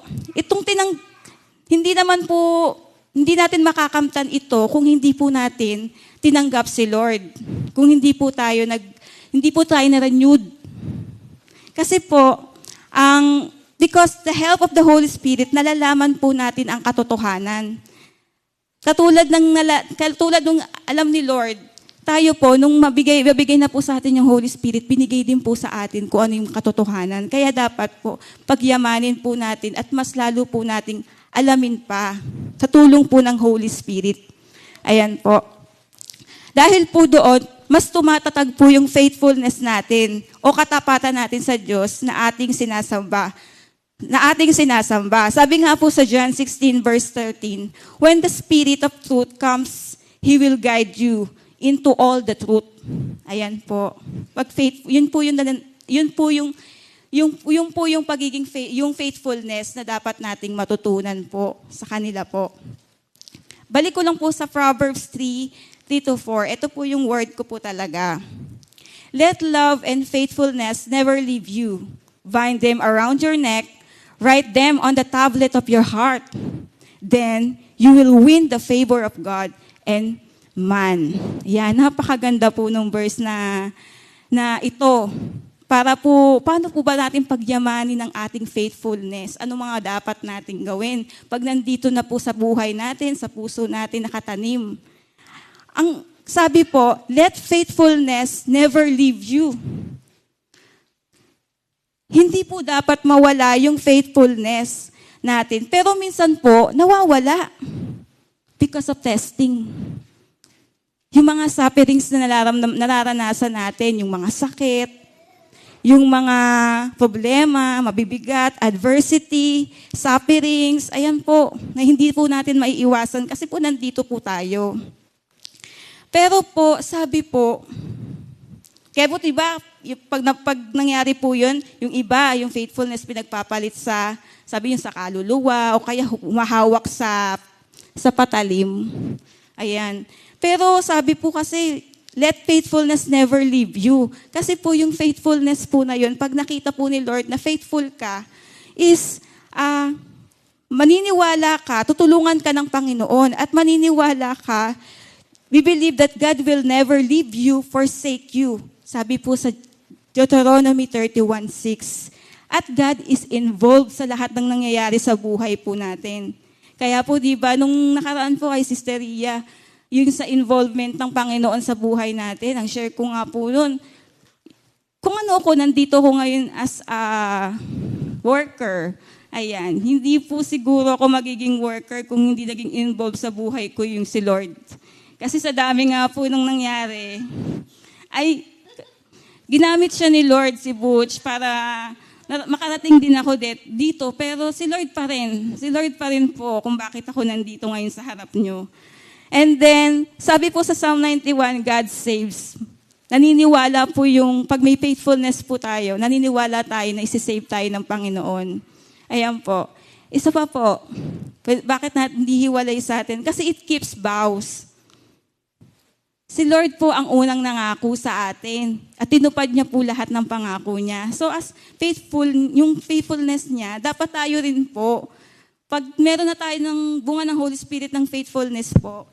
hindi natin makakamtan ito kung hindi po natin tinanggap si Lord. Kung hindi po tayo na-renewed. Kasi po, because the help of the Holy Spirit, nalalaman po natin ang katotohanan. Katulad nung alam ni Lord, tayo po, nung mabigay na po sa atin yung Holy Spirit, binigay din po sa atin kung ano yung katotohanan. Kaya dapat po, pagyamanin po natin at mas lalo po nating alamin pa sa tulong po ng Holy Spirit. Ayan po. Dahil po doon, mas tumatatag po yung faithfulness natin o katapatan natin sa Diyos na ating sinasamba. Sabi nga po sa John 16 verse 13, when the Spirit of truth comes, He will guide you into all the truth. Ayan po. Pag faith, yun po yung pagiging yung faithfulness na dapat nating matutunan po sa kanila po. Balik ko lang po sa Proverbs 3:3-4. Ito po yung word ko po talaga. Let love and faithfulness never leave you. Bind them around your neck. Write them on the tablet of your heart. Then you will win the favor of God and man. Yan, napakaganda po nung verse na ito. Paano po ba natin pagyamanin ng ating faithfulness? Ano mga dapat nating gawin? Pag nandito na po sa buhay natin, sa puso natin nakatanim. Ang sabi po, let faithfulness never leave you. Hindi po dapat mawala yung faithfulness natin. Pero minsan po, nawawala because of testing. Yung mga sufferings na nararanasan natin, yung mga sakit, yung mga problema, mabibigat, adversity, sufferings, ayan po, na hindi po natin maiiwasan kasi po nandito po tayo. Pero po, sabi po, kaya po diba, pag nangyari po yun, yung iba, yung faithfulness pinagpapalit sa, sabi yung sa kaluluwa, o kaya humahawak sa patalim. Ayan. Pero sabi po kasi, let faithfulness never leave you. Kasi po yung faithfulness po na yun, pag nakita po ni Lord na faithful ka, is maniniwala ka, tutulungan ka ng Panginoon, at maniniwala ka, we believe that God will never leave you, forsake you. Sabi po sa Deuteronomy 31:6. At God is involved sa lahat ng nangyayari sa buhay po natin. Kaya po, di ba, nung nakaraan po kay Sister Ria, yung sa involvement ng Panginoon sa buhay natin, ang share ko nga po nun, kung ano ako, nandito ko ngayon as a worker, ayan, hindi po siguro ako magiging worker kung hindi naging involved sa buhay ko yung si Lord. Kasi sa dami nga po nung nangyari, ay ginamit siya ni Lord, si Butch, para makarating din ako dito, pero si Lord pa rin po kung bakit ako nandito ngayon sa harap nyo. And then, sabi po sa Psalm 91, God saves. Naniniwala po yung, pag may faithfulness po tayo, naniniwala tayo na isi-save tayo ng Panginoon. Ayan po. Isa pa po, bakit hindi hiwalay sa atin? Kasi it keeps vows. Si Lord po ang unang nangako sa atin. At tinupad niya po lahat ng pangako niya. So as faithful, yung faithfulness niya, dapat tayo rin po, pag meron na tayo ng bunga ng Holy Spirit ng faithfulness po,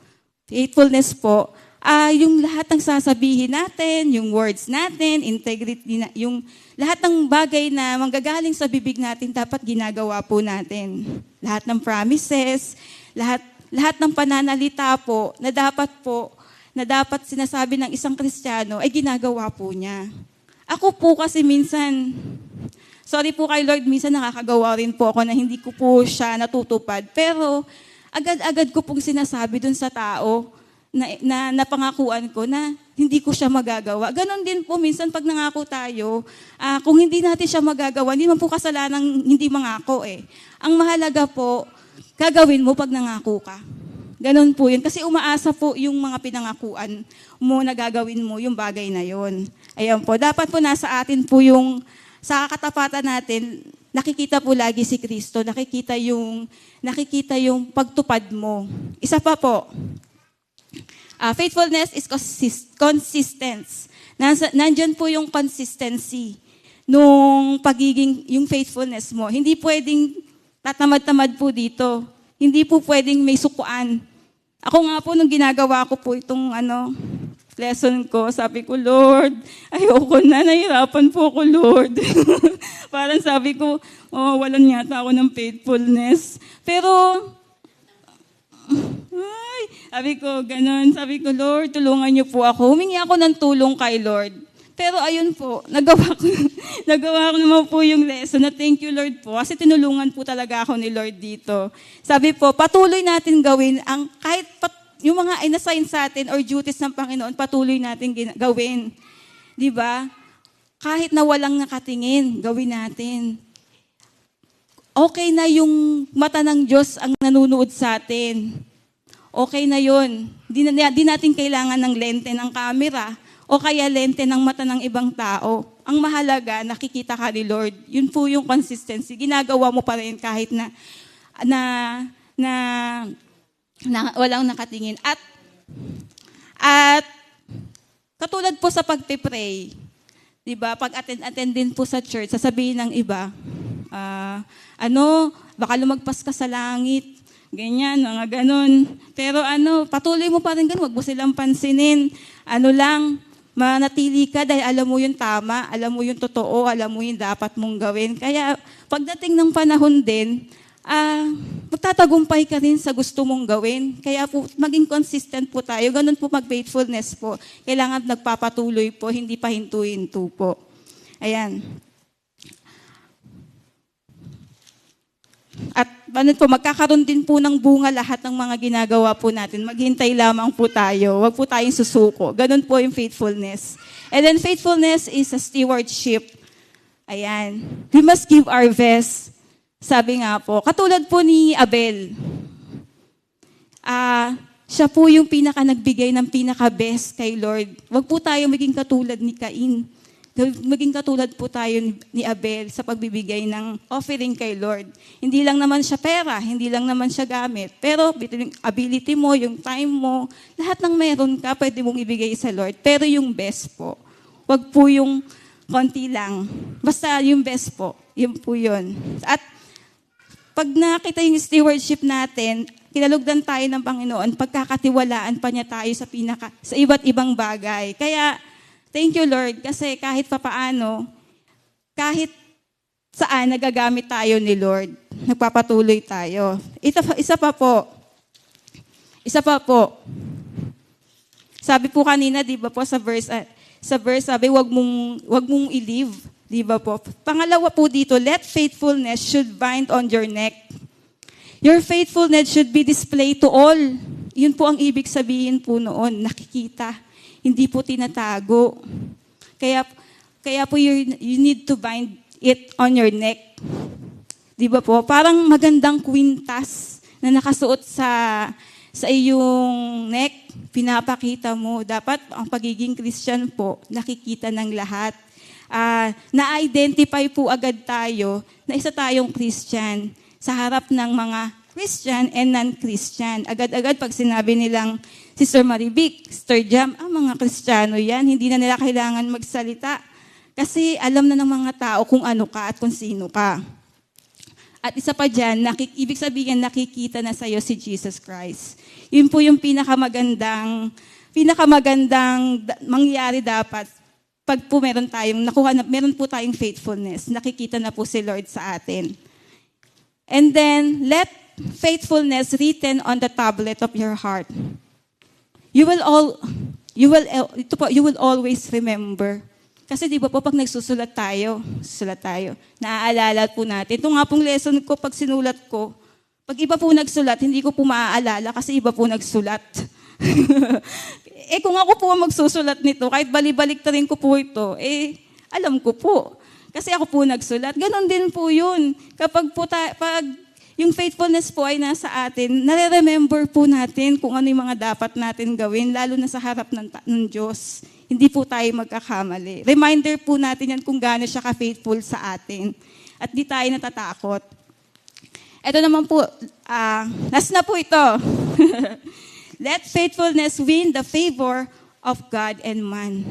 yung lahat ng sasabihin natin, yung words natin, integrity, yung lahat ng bagay na manggagaling sa bibig natin, dapat ginagawa po natin. Lahat ng promises, lahat ng pananalita po, na dapat sinasabi ng isang Kristiyano, ay ginagawa po niya. Ako po kasi minsan, sorry po kay Lord, minsan nakakagawa rin po ako na hindi ko po siya natutupad, pero agad-agad ko pong sinasabi dun sa tao na napangakuan ko na hindi ko siya magagawa. Ganon din po minsan pag nangako tayo, kung hindi natin siya magagawa, hindi man po kasalanang hindi mangako eh. Ang mahalaga po, gagawin mo pag nangako ka. Ganon po yun. Kasi umaasa po yung mga pinangakuan mo na gagawin mo yung bagay na yun. Ayan po. Dapat po nasa atin po yung, sa katapatan natin, nakikita po lagi si Kristo, nakikita yung pagtupad mo. Isa pa po, faithfulness is consistent. Nandyan po yung consistency nung yung faithfulness mo. Hindi pwedeng tatamad-tamad po dito. Hindi po pwedeng may sukuan. Ako nga po, nung ginagawa ko po itong lesson ko, sabi ko, Lord, ayoko na, nahirapan po ako, Lord. Parang sabi ko, walan yata ako ng faithfulness. Pero, Ay, sabi ko, ganun. Sabi ko, Lord, tulungan niyo po ako. Humingi ako ng tulong kay Lord. Pero ayun po, nagawa ko naman po yung lesson na thank you Lord po kasi tinulungan po talaga ako ni Lord dito. Sabi po, patuloy natin gawin ang kahit yung mga inassign sa atin or duties ng Panginoon, patuloy natin gawin. Di ba? Kahit na walang nakatingin, gawin natin. Okay na yung mata ng Diyos ang nanunood sa atin. Okay na yun. Di natin kailangan ng lente ng camera o kaya lente ng mata ng ibang tao. Ang mahalaga, nakikita ka ni Lord. Yun po yung consistency. Ginagawa mo pa rin kahit na walang nakatingin. At katulad po sa pagpe-pray, diba? Pag attend din po sa church, sasabihin ng iba, baka lumagpas ka sa langit, ganyan, mga ganun. Pero patuloy mo pa rin ganun, wag mo silang pansinin. Manatili ka dahil alam mo yung tama, alam mo yung totoo, alam mo yung dapat mong gawin. Kaya pagdating ng panahon din, magtatagumpay ka rin sa gusto mong gawin. Kaya po, maging consistent po tayo. Ganun po mag-faithfulness po. Kailangan nagpapatuloy po, hindi pa hinto-hinto po. Ayan. At magkakaroon din po ng bunga lahat ng mga ginagawa po natin. Maghintay lamang po tayo. Huwag po tayong susuko. Ganun po yung faithfulness. And then faithfulness is a stewardship. Ayan. We must give our best. Sabi nga po, katulad po ni Abel. Siya po yung nagbigay ng pinaka-best kay Lord. Huwag po tayo maging katulad ni Cain. Maging katulad po tayo ni Abel sa pagbibigay ng offering kay Lord. Hindi lang naman siya pera, hindi lang naman siya gamit. Pero yung ability mo, yung time mo, lahat ng meron ka, pwede mong ibigay sa Lord. Pero yung best po. Huwag po yung konti lang. Basta yung best po. Yun po yun. At pag nakita yung stewardship natin, kinalugdan tayo ng Panginoon, pagkakatiwalaan pa niya tayo sa iba't ibang bagay. Kaya, thank you, Lord, kasi kahit papaano, kahit saan nagagamit tayo ni Lord, nagpapatuloy tayo. Isa pa po. Sabi po kanina, di ba po, sa verse sabi, wag mong i-leave, di ba po? Pangalawa po dito, let faithfulness should bind on your neck. Your faithfulness should be displayed to all. Yun po ang ibig sabihin po noon, nakikita. Hindi po tinatago. Kaya po you need to bind it on your neck. Di ba po? Parang magandang kwintas na nakasuot sa iyong neck, pinapakita mo. Dapat ang pagiging Christian po, nakikita ng lahat. Na-identify po agad tayo na isa tayong Christian sa harap ng mga Christian and non-Christian. Agad-agad pag sinabi nilang Sister Marivic, Sister Jam, mga Kristiyano yan, hindi na nila kailangan magsalita. Kasi alam na ng mga tao kung ano ka at kung sino ka. At isa pa dyan, ibig sabihin nakikita na sa'yo si Jesus Christ. Yun po yung pinakamagandang mangyari dapat pag po meron po tayong faithfulness. Nakikita na po si Lord sa atin. And then, let faithfulness written on the tablet of your heart. You will always remember. Kasi di ba po, pag nagsusulat tayo, naaalala po natin. Ito nga pong lesson ko, pag sinulat ko, pag iba po nagsulat, hindi ko po maaalala kasi iba po nagsulat. Kung ako po magsusulat nito, kahit balibalik ta rin ko po ito, alam ko po. Kasi ako po nagsulat. Ganon din po yun. Kapag yung faithfulness po ay nasa atin, nare-remember po natin kung ano yung mga dapat natin gawin, lalo na sa harap ng Diyos. Hindi po tayo magkakamali. Reminder po natin yan kung gaano siya ka-faithful sa atin. At di tayo natatakot. Ito naman po, last na po ito. Let faithfulness win the favor of God and man.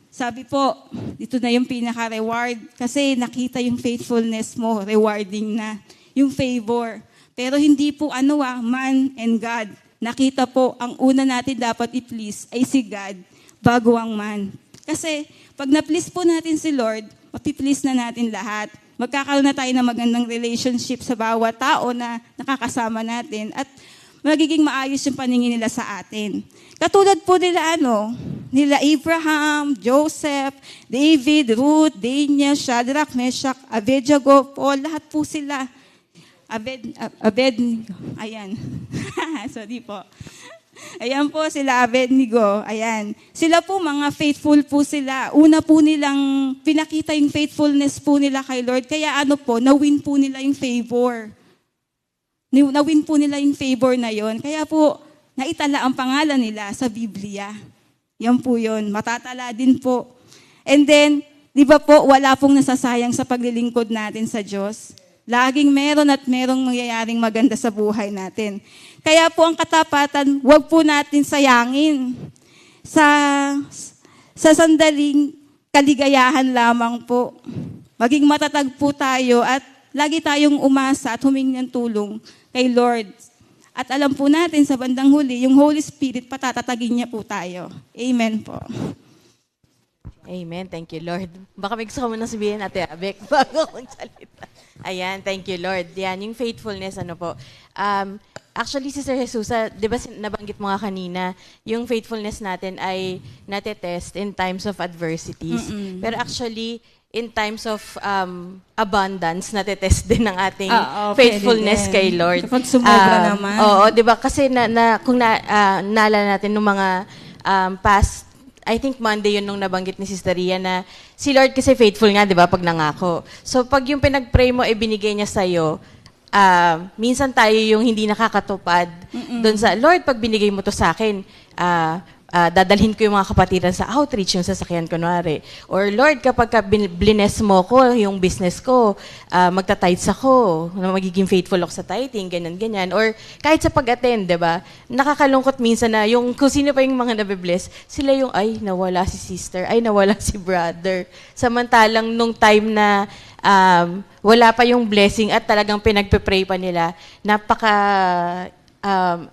Sabi po, dito na yung pinaka-reward. Kasi nakita yung faithfulness mo, rewarding na. Yung favor. Pero hindi po man and God. Nakita po, ang una natin dapat i-please ay si God bago ang man. Kasi pag na-please po natin si Lord, mapi-please na natin lahat. Magkakaroon na tayo ng magandang relationship sa bawat tao na nakakasama natin. At magiging maayos yung paningin nila sa atin. Katulad po nila Abraham, Joseph, David, Ruth, Daniel, Shadrach, Meshach, Abednego po, lahat po sila. Abednego, ayan. Sorry po. Ayan po sila, Abednego. Ayan. Sila po, mga faithful po sila. Una po nilang pinakita yung faithfulness po nila kay Lord. Kaya na-win po nila yung favor. Na-win po nila yung favor na yon. Kaya po, naitala ang pangalan nila sa Biblia. Yan po yun. Matatala din po. And then, di ba po, wala pong nasasayang sa paglilingkod natin sa Diyos. Laging meron at merong mangyayaring maganda sa buhay natin. Kaya po ang katapatan, huwag po natin sayangin sa sandaling kaligayahan lamang po. Maging matatag po tayo at lagi tayong umasa at humingi ng tulong kay Lord. At alam po natin sa bandang huli, yung Holy Spirit, patatatagin niya po tayo. Amen po. Amen. Thank you, Lord. Baka may gusto ka muna sabihin, Ate Abek, bago akong salita. Ayan, thank you, Lord. Yan, yung faithfulness, actually, Sister Jesusa, di ba nabanggit mo nga kanina, yung faithfulness natin ay natetest in times of adversities. Pero actually, in times of abundance, natetest din ng ating faithfulness kay Lord. Kapag sumobra naman. Oo, di ba? Kasi kung naalala natin nung mga past, I think Monday yun nung nabanggit ni Sister Ria na si Lord kasi faithful nga, di ba, pag nangako. So pag yung pinag-pray mo, binigay niya sa'yo, minsan tayo yung hindi nakakatupad doon sa, Lord, pag binigay mo to sa akin, dadalhin ko yung mga kapatiran sa outreach, yung sasakyan kunwari. Or Lord, kapag blines mo ko, yung business ko, magta-tithes ako, magiging faithful ako sa tithing, ganyan. Or kahit sa pag-attend, diba? Nakakalungkot minsan na yung kung sino pa yung mga nabibless, sila yung, ay, nawala si sister, ay, nawala si brother. Samantalang nung time na wala pa yung blessing at talagang pinagpe-pray pa nila,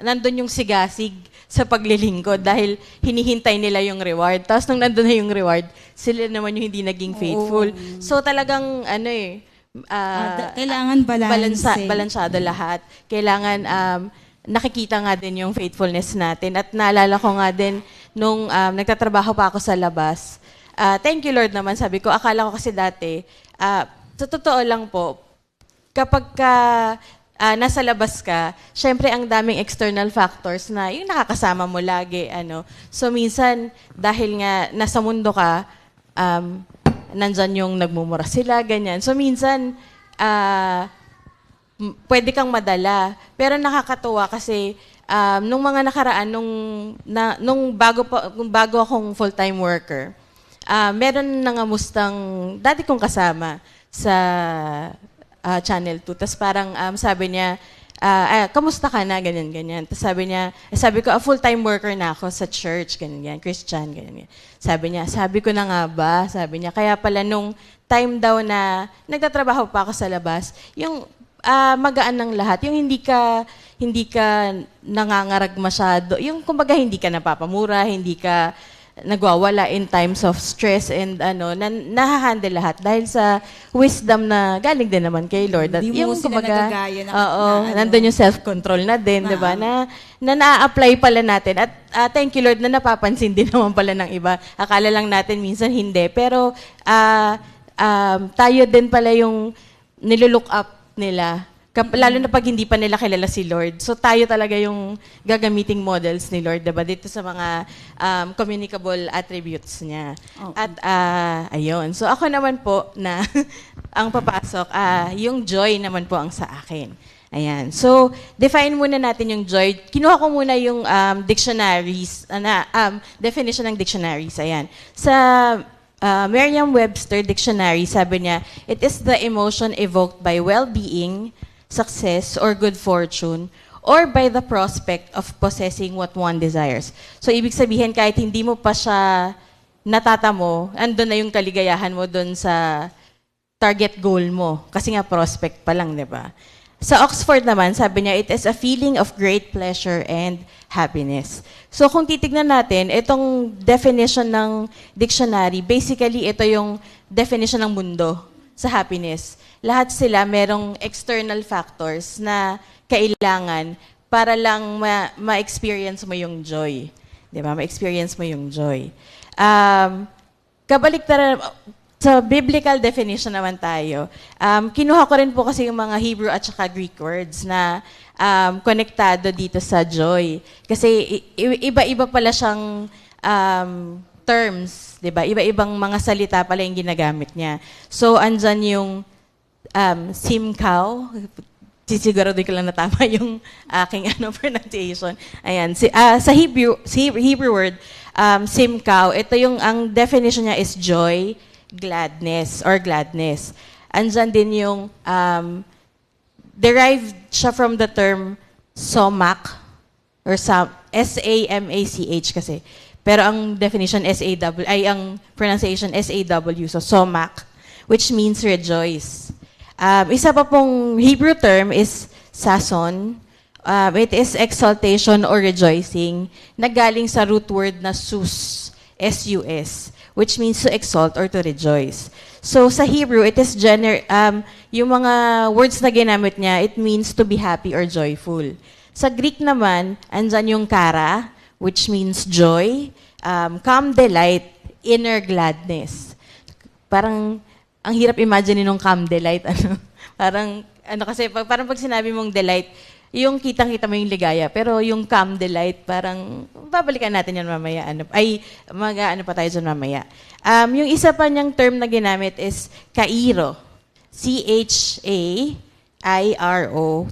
nandun yung sigasig sa paglilingkod dahil hinihintay nila yung reward. Tapos nung nandun na yung reward, sila naman yung hindi naging faithful. So talagang kailangan balansyado lahat. Kailangan nakikita nga din yung faithfulness natin. At naalala ko nga din nung nagtatrabaho pa ako sa labas. Thank you Lord naman, sabi ko. Akala ko kasi dati, sa totoo lang po, kapag nasa labas ka, syempre ang daming external factors na yung nakakasama mo lagi. So minsan, dahil nga nasa mundo ka, nandyan yung nagmumura sila, ganyan. So minsan, pwede kang madala. Pero nakakatuwa kasi nung mga nakaraan, nung bago akong full-time worker, meron nangamustang dati kong kasama sa Channel 2. Tapos parang sabi niya, kamusta ka na, ganyan. Tapos sabi ko, full-time worker na ako sa church, ganyan, Christian, ganyan. Sabi ko na nga ba, sabi niya, kaya pala nung time daw na nagtatrabaho pa ako sa labas, yung magaan ng lahat, yung hindi ka nangangarag masyado, yung kumbaga hindi ka napapamura, hindi ka nagwawala in times of stress and nahahandle lahat dahil sa wisdom na galing din naman kay Lord. At Hindi mo sila nagagaya nandun yung self-control na din, di ba? Na na-apply pala natin. At thank you Lord na napapansin din naman pala ng iba. Akala lang natin minsan hindi. Pero tayo din pala yung nilulook up nila. Lalo na pag hindi pa nila kilala si Lord. So tayo talaga yung gagamiting models ni Lord, diba? Dito sa mga communicable attributes niya. Okay. At ayun. So ako naman po na ang papasok, yung joy naman po ang sa akin. Ayan. So define muna natin yung joy. Kinuha ko muna yung dictionaries, definition ng dictionaries. Ayan. Sa Merriam-Webster Dictionary, sabi niya, it is the emotion evoked by well-being, success, or good fortune, or by the prospect of possessing what one desires. So, ibig sabihin, kahit hindi mo pa siya natatamo, andun na yung kaligayahan mo dun sa target goal mo. Kasi nga, prospect pa lang, di ba? Sa Oxford naman, sabi niya, it is a feeling of great pleasure and happiness. So, kung titignan natin, itong definition ng dictionary, basically, ito yung definition ng mundo sa happiness. Lahat sila merong external factors na kailangan para lang ma-experience mo yung joy. Di ba? Ma-experience mo yung joy. Kabaliktaran, sa biblical definition naman tayo, kinuha ko rin po kasi yung mga Hebrew at saka Greek words na konektado dito sa joy. Kasi iba-iba pala siyang terms, 'di ba? Iba-ibang mga salita pala yung ginagamit niya. So andyan yung simkaw. Sisiguraduhin ko lang na tama yung aking pronunciation. Ayan, sa Hebrew word simkaw, ito yung ang definition niya is joy, gladness or gladness. Andyan din yung derived siya from the term somak or S-A-M-A-C-H kasi. Pero ang definition S-A-W, ay ang pronunciation S-A-W, so somak, which means rejoice. Isa pa pong Hebrew term is sason. It is exaltation or rejoicing na galing sa root word na sus, S-U-S, which means to exalt or to rejoice. So sa Hebrew, it is yung mga words na ginamit niya, it means to be happy or joyful. Sa Greek naman, andyan yung kara, which means joy, calm delight, inner gladness. Parang, ang hirap imagine nung calm delight. Kasi parang pag sinabi mong delight, yung kitang-kita mo yung ligaya, pero yung calm delight, parang, babalikan natin yan mamaya. Mag-ano pa tayo dyan mamaya. Yung isa pa niyang term na ginamit is kairo. C-H-A-I-R-O,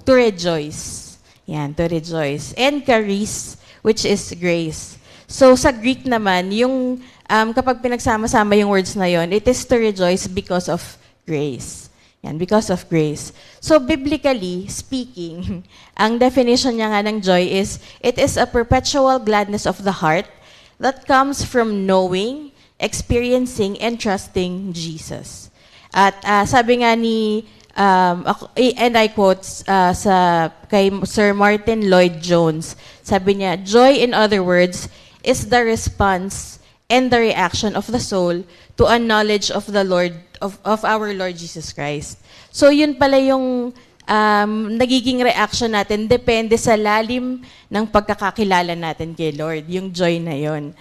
to rejoice. Yan, to rejoice. And charis, which is grace. So sa Greek naman, yung kapag pinagsama-sama yung words na yon, it is to rejoice because of grace. Yan, because of grace. So biblically speaking, ang definition niya nga ng joy is, it is a perpetual gladness of the heart that comes from knowing, experiencing, and trusting Jesus. At sabi nga ni, and I quote kay Sir Martin Lloyd-Jones, sabi niya, joy, in other words, is the response and the reaction of the soul to a knowledge of the Lord, of our Lord Jesus Christ. So yun pala yung nagiging reaction natin, depende sa lalim ng pagkakakilala natin kay Lord, yung joy na yun.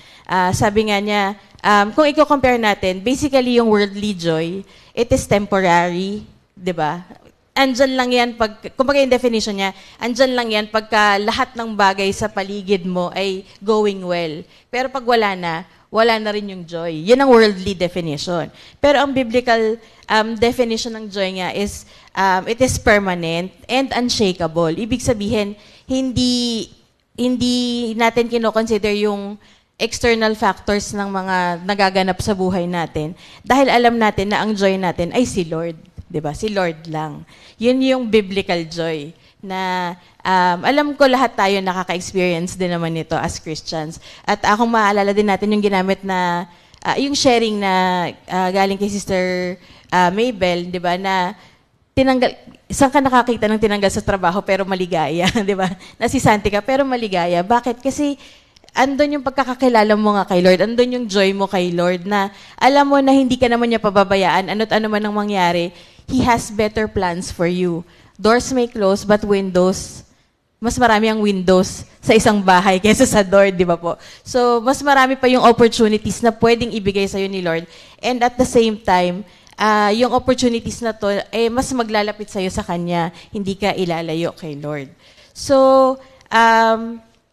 Sabi nga niya, kung i-compare natin, basically yung worldly joy, it is temporary, di ba? Andyan lang yan, kumbaga yung definition niya, andyan lang yan pagka lahat ng bagay sa paligid mo ay going well. Pero pag wala na rin yung joy. Yun ang worldly definition. Pero ang biblical definition ng joy nga is, it is permanent and unshakable. Ibig sabihin, hindi natin kinoconsider yung external factors ng mga nagaganap sa buhay natin dahil alam natin na ang joy natin ay si Lord. Diba? Si Lord lang. Yun yung biblical joy na alam ko lahat tayo nakaka-experience din naman nito as Christians. At akong maalala din natin yung ginamit na, yung sharing na galing kay Sister Maybell, di ba, na saan ka nakakita ng tinanggal sa trabaho pero maligaya, di ba? Nasisanti ka pero maligaya. Bakit? Kasi andun yung pagkakakilala mo nga kay Lord, andun yung joy mo kay Lord na alam mo na hindi ka naman niya pababayaan, ano't ano man ang mangyari, He has better plans for you. Doors may close, but windows, mas marami ang windows sa isang bahay kaysa sa door, di ba po? So, mas marami pa yung opportunities na pwedeng ibigay sa'yo ni Lord. And at the same time, yung opportunities na to, mas maglalapit sa'yo sa Kanya, hindi ka ilalayo kay Lord. So,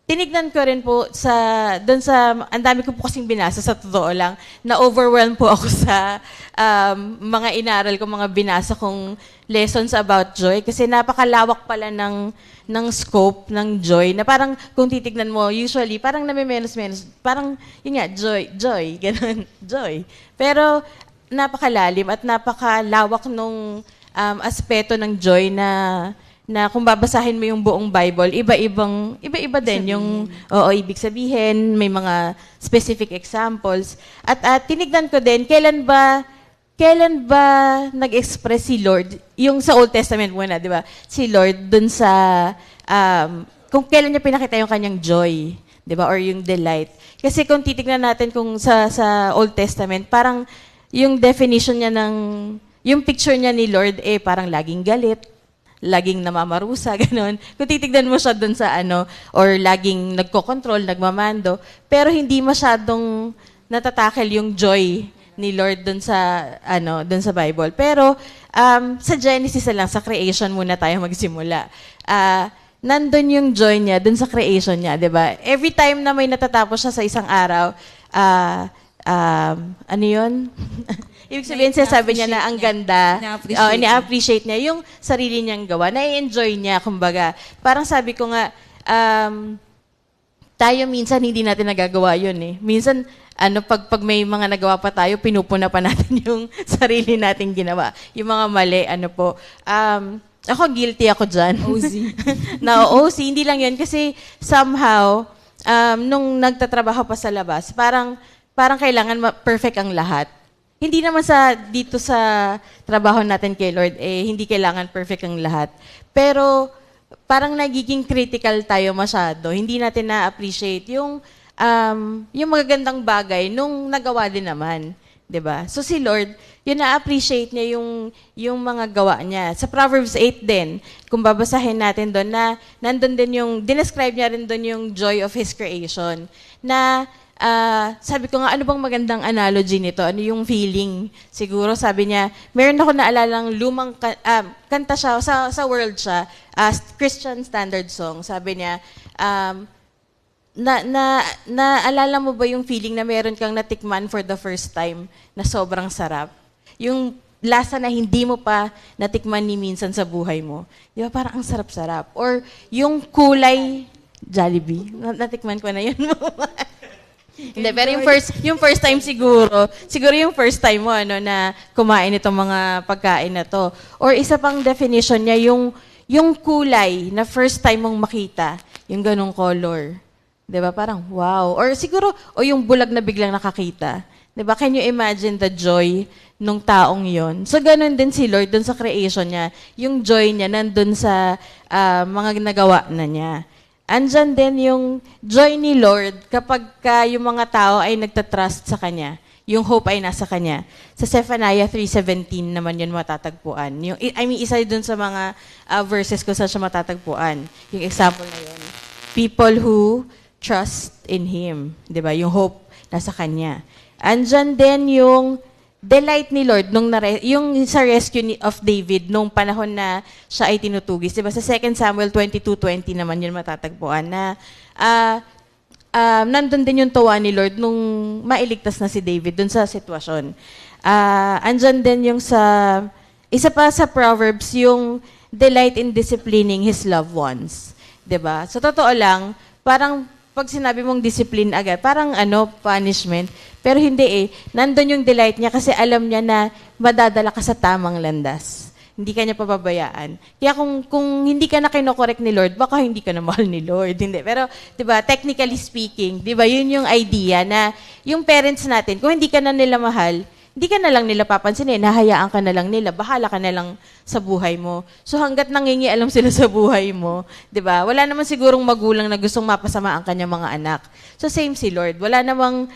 tinignan ko rin po ang dami ko po kasing binasa, sa totoo lang, na-overwhelm po ako sa mga inaral ko, mga binasa kong lessons about joy, kasi napakalawak pala ng scope ng joy, na parang kung titignan mo, usually, parang nami-menos-menos, parang, yun nga, joy, ganun, joy. Pero, napakalalim at napakalawak nung aspeto ng joy na kung babasahin mo yung buong Bible, iba-iba din yung ibig sabihin, may mga specific examples. At tinignan ko din, kailan ba nag-express si Lord, yung sa Old Testament muna, di ba? Si Lord dun sa, kung kailan niya pinakita yung kanyang joy, di ba? Or yung delight. Kasi kung titignan natin kung sa Old Testament, parang yung definition niya yung picture niya ni Lord, parang laging galit, laging namamarusa, ganun. Kung titignan mo siya dun sa or laging nagko-control, nagmamando, pero hindi masyadong natatakel yung joy ni Lord dun sa Bible. Pero sa Genesis na lang, sa creation muna tayo magsimula. Nandun yung joy niya dun sa creation niya, 'di ba? Every time na may natatapos siya sa isang araw, ano 'yun? Ibig sabihin, sabi niya na ang ganda, ina-appreciate niya yung sarili niyang gawa, na-enjoy niya, kumbaga. Parang sabi ko nga, tayo minsan hindi natin nagagawa yun eh. Minsan, pag may mga nagawa pa tayo, pinupuna pa natin yung sarili nating ginawa. Yung mga mali, ako, guilty ako dyan. OC. OC, hindi lang yun. Kasi somehow, nung nagtatrabaho pa sa labas, parang kailangan perfect ang lahat. Hindi naman dito sa trabaho natin kay Lord, hindi kailangan perfect ang lahat. Pero parang nagiging critical tayo masyado. Hindi natin na-appreciate yung magagandang bagay nung nagawa din naman. 'Di ba? So si Lord, yun na-appreciate niya yung mga gawa niya. Sa Proverbs 8 din, kung babasahin natin doon, na nandun din dinescribe niya rin doon yung joy of His creation. Na sabi ko nga, ano bang magandang analogy nito? Ano yung feeling? Siguro, sabi niya, meron ako naalalang lumang kanta siya, sa world siya, Christian standard song. Sabi niya, naalala mo ba yung feeling na meron kang natikman for the first time na sobrang sarap? Yung lasa na hindi mo pa natikman ni minsan sa buhay mo. Di ba? Parang ang sarap-sarap. Or yung kulay, Jollibee. Natikman ko na yun. Hindi, pero yung first time siguro yung first time mo na kumain itong mga pagkain na to. Or isa pang definition niya, yung kulay na first time mong makita, yung ganong color. 'Di ba? Parang wow. Or siguro yung bulag na biglang nakakita. 'Di ba? Can you imagine the joy nung taong 'yon? So ganun din si Lord dun sa creation niya. Yung joy niya nandun sa mga nagawa na niya. Andyan din yung joy ni Lord kapag yung mga tao ay nagtatrust sa Kanya. Yung hope ay nasa Kanya. Sa Zephaniah 3:17 naman yun matatagpuan. Isa dun sa mga verses ko sa siya matatagpuan. Yung example na yun. People who trust in Him. Diba? Yung hope nasa Kanya. Andyan din yung delight ni Lord yung sa rescue of David nung panahon na siya ay tinutugis. Diba? Sa 2 Samuel 22:20 naman yun matatagpuan na nandun din yung tuwa ni Lord nung mailigtas na si David dun sa sitwasyon. Andyan din yung isa pa sa Proverbs, yung delight in disciplining his loved ones. Diba? So totoo lang, parang pag sinabi mong discipline agad, parang punishment. Pero hindi nandun yung delight niya kasi alam niya na madadala ka sa tamang landas. Hindi ka niya pababayaan. Kaya kung hindi ka na kinokorek ni Lord, baka hindi ka na mahal ni Lord. Hindi. Pero, di ba, technically speaking, di ba, yun yung idea na yung parents natin, kung hindi ka na nila mahal, hindi ka na lang nila papansinin, hahayaan ka na lang nila, bahala ka na lang sa buhay mo. So hanggat nangingialam sila sa buhay mo, 'di ba? Wala naman sigurong magulang na gustong mapasama ang kanyang mga anak. So same si Lord. Wala namang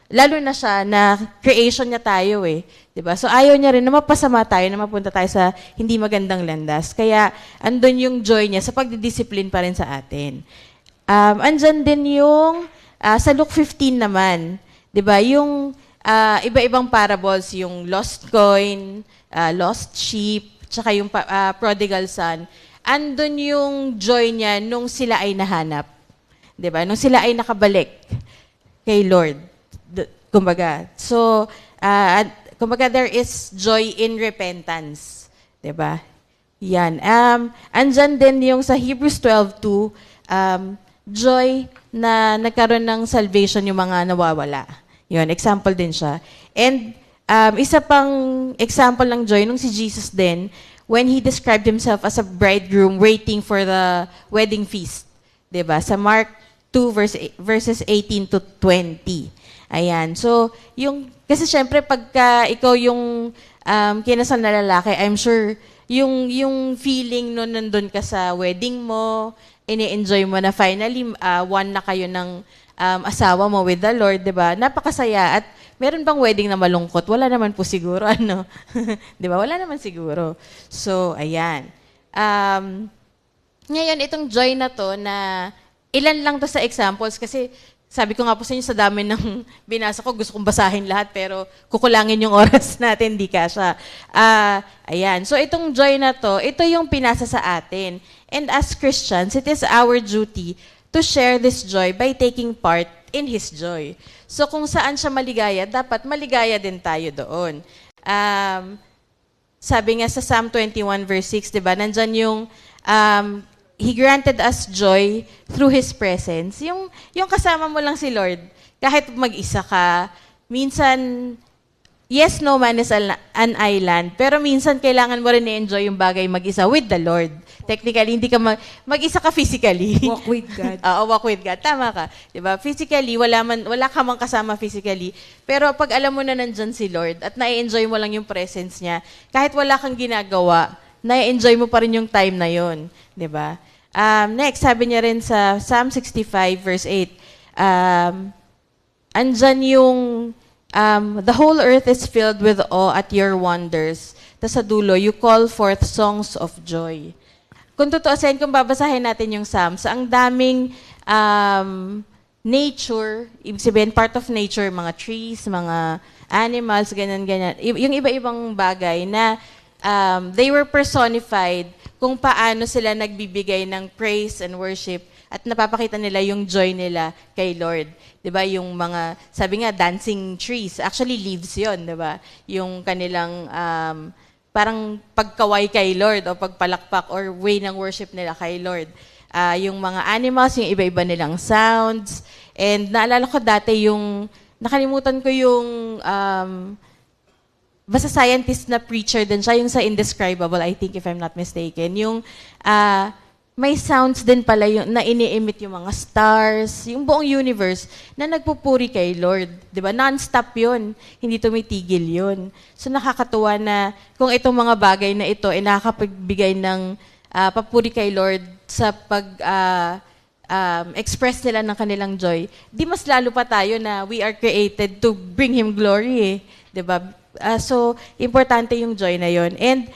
lalo na siya na creation niya tayo 'di ba? So ayaw niya rin na mapasama tayo, na mapunta tayo sa hindi magandang landas. Kaya andun yung joy niya sa pagdidisiplin pa rin sa atin. Andyan din yung sa Luke 15 naman, 'di ba? Yung iba-ibang parables, yung lost coin, lost sheep, tsaka yung prodigal son. Andun yung joy niya nung sila ay nahanap. 'Di ba? Nung sila ay nakabalik kay Lord. Kumbaga. So, kumbaga there is joy in repentance. 'Di ba? Yan. Andyan din yung sa Hebrews 12:2, joy na nagkaroon ng salvation yung mga nawawala. Yun, example din siya. And isa pang example ng joy nung si Jesus din, when He described Himself as a bridegroom waiting for the wedding feast. 'Di ba? Sa Mark 2 verses 18 to 20. Ayan. So, kasi syempre pagka ikaw yung kinasal na lalaki, I'm sure yung feeling no nandun ka sa wedding mo, ini-enjoy mo na finally one na kayo ng asawa mo with the Lord, 'di ba? Napakasaya. At meron bang wedding na malungkot? Wala naman po siguro, ano? 'Di ba? Wala naman siguro. So, ayan. Ngayon, itong joy na to na ilan lang to sa examples kasi sabi ko nga po sa inyo, sa dami ng binasa ko, gusto kong basahin lahat, pero kukulangin yung oras natin, di kasha. Ayan. So, itong joy na to, ito yung pinasa sa atin. And as Christians, it is our duty to share this joy by taking part in His joy. So, kung saan siya maligaya, dapat maligaya din tayo doon. Sabi nga sa Psalm 21 verse 6, di ba, nandyan yung He granted us joy through His presence. Yung kasama mo lang si Lord, kahit mag-isa ka, minsan, yes, no man is an island, pero minsan kailangan mo rin i-enjoy yung bagay mag-isa with the Lord. Technically, hindi ka mag-isa ka physically. Walk with God. Oo, walk with God. Tama ka. Diba? Physically, wala ka mang kasama physically. Pero pag alam mo na nandyan si Lord at na-enjoy mo lang yung presence niya, kahit wala kang ginagawa, na-enjoy mo pa rin yung time na yon, 'di ba? Next, sabi niya rin sa Psalm 65 verse 8, andyan yung the whole earth is filled with awe at your wonders. Tapos sa dulo, you call forth songs of joy. Kung tutuusin, kung babasahin natin yung Psalms, ang daming nature, ibig sabihin part of nature, mga trees, mga animals, ganyan-ganyan. Yung iba-ibang bagay na they were personified kung paano sila nagbibigay ng praise and worship at napapakita nila yung joy nila kay Lord. 'Di ba? Yung mga, sabi nga, dancing trees, actually leaves 'yon, 'di ba? Yung kanilang parang pagkaway kay Lord o pagpalakpak or way ng worship nila kay Lord. Yung mga animals, yung iba-iba nilang sounds. And naalala ko dati yung, nakalimutan ko yung basta scientist na preacher din siya, yung sa Indescribable, I think, if I'm not mistaken. Yung may sounds din pala yung, na ini-emit yung mga stars, yung buong universe na nagpupuri kay Lord. Di ba? Non-stop yun. Hindi tumitigil yun. So nakakatuwa na kung itong mga bagay na ito ay nakakapagbigay ng papuri kay Lord sa express nila ng kanilang joy, di mas lalo pa tayo na we are created to bring Him glory eh. Di ba? So, importante yung joy na yon. And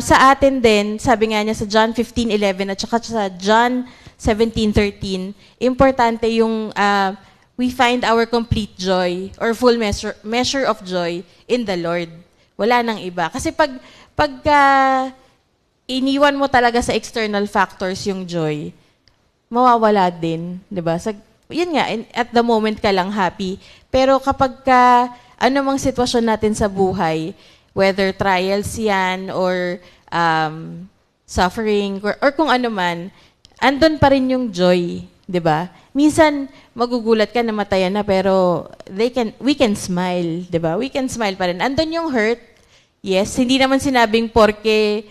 sa atin din, sabi nga niya sa John 15:11 at saka sa John 17:13, importante yung we find our complete joy or full measure of joy in the Lord. Wala nang iba. Kasi pag iniwan mo talaga sa external factors yung joy, mawawala din, 'di ba? Yun nga, at the moment ka lang happy. Pero kapag anumang sitwasyon natin sa buhay, whether trials yan or suffering or kung ano man, andun pa rin yung joy, 'di ba? Minsan magugulat ka, namatayan na, pero we can smile, 'di ba? We can smile pa rin. Andun yung hurt. Yes, hindi naman sinabing porke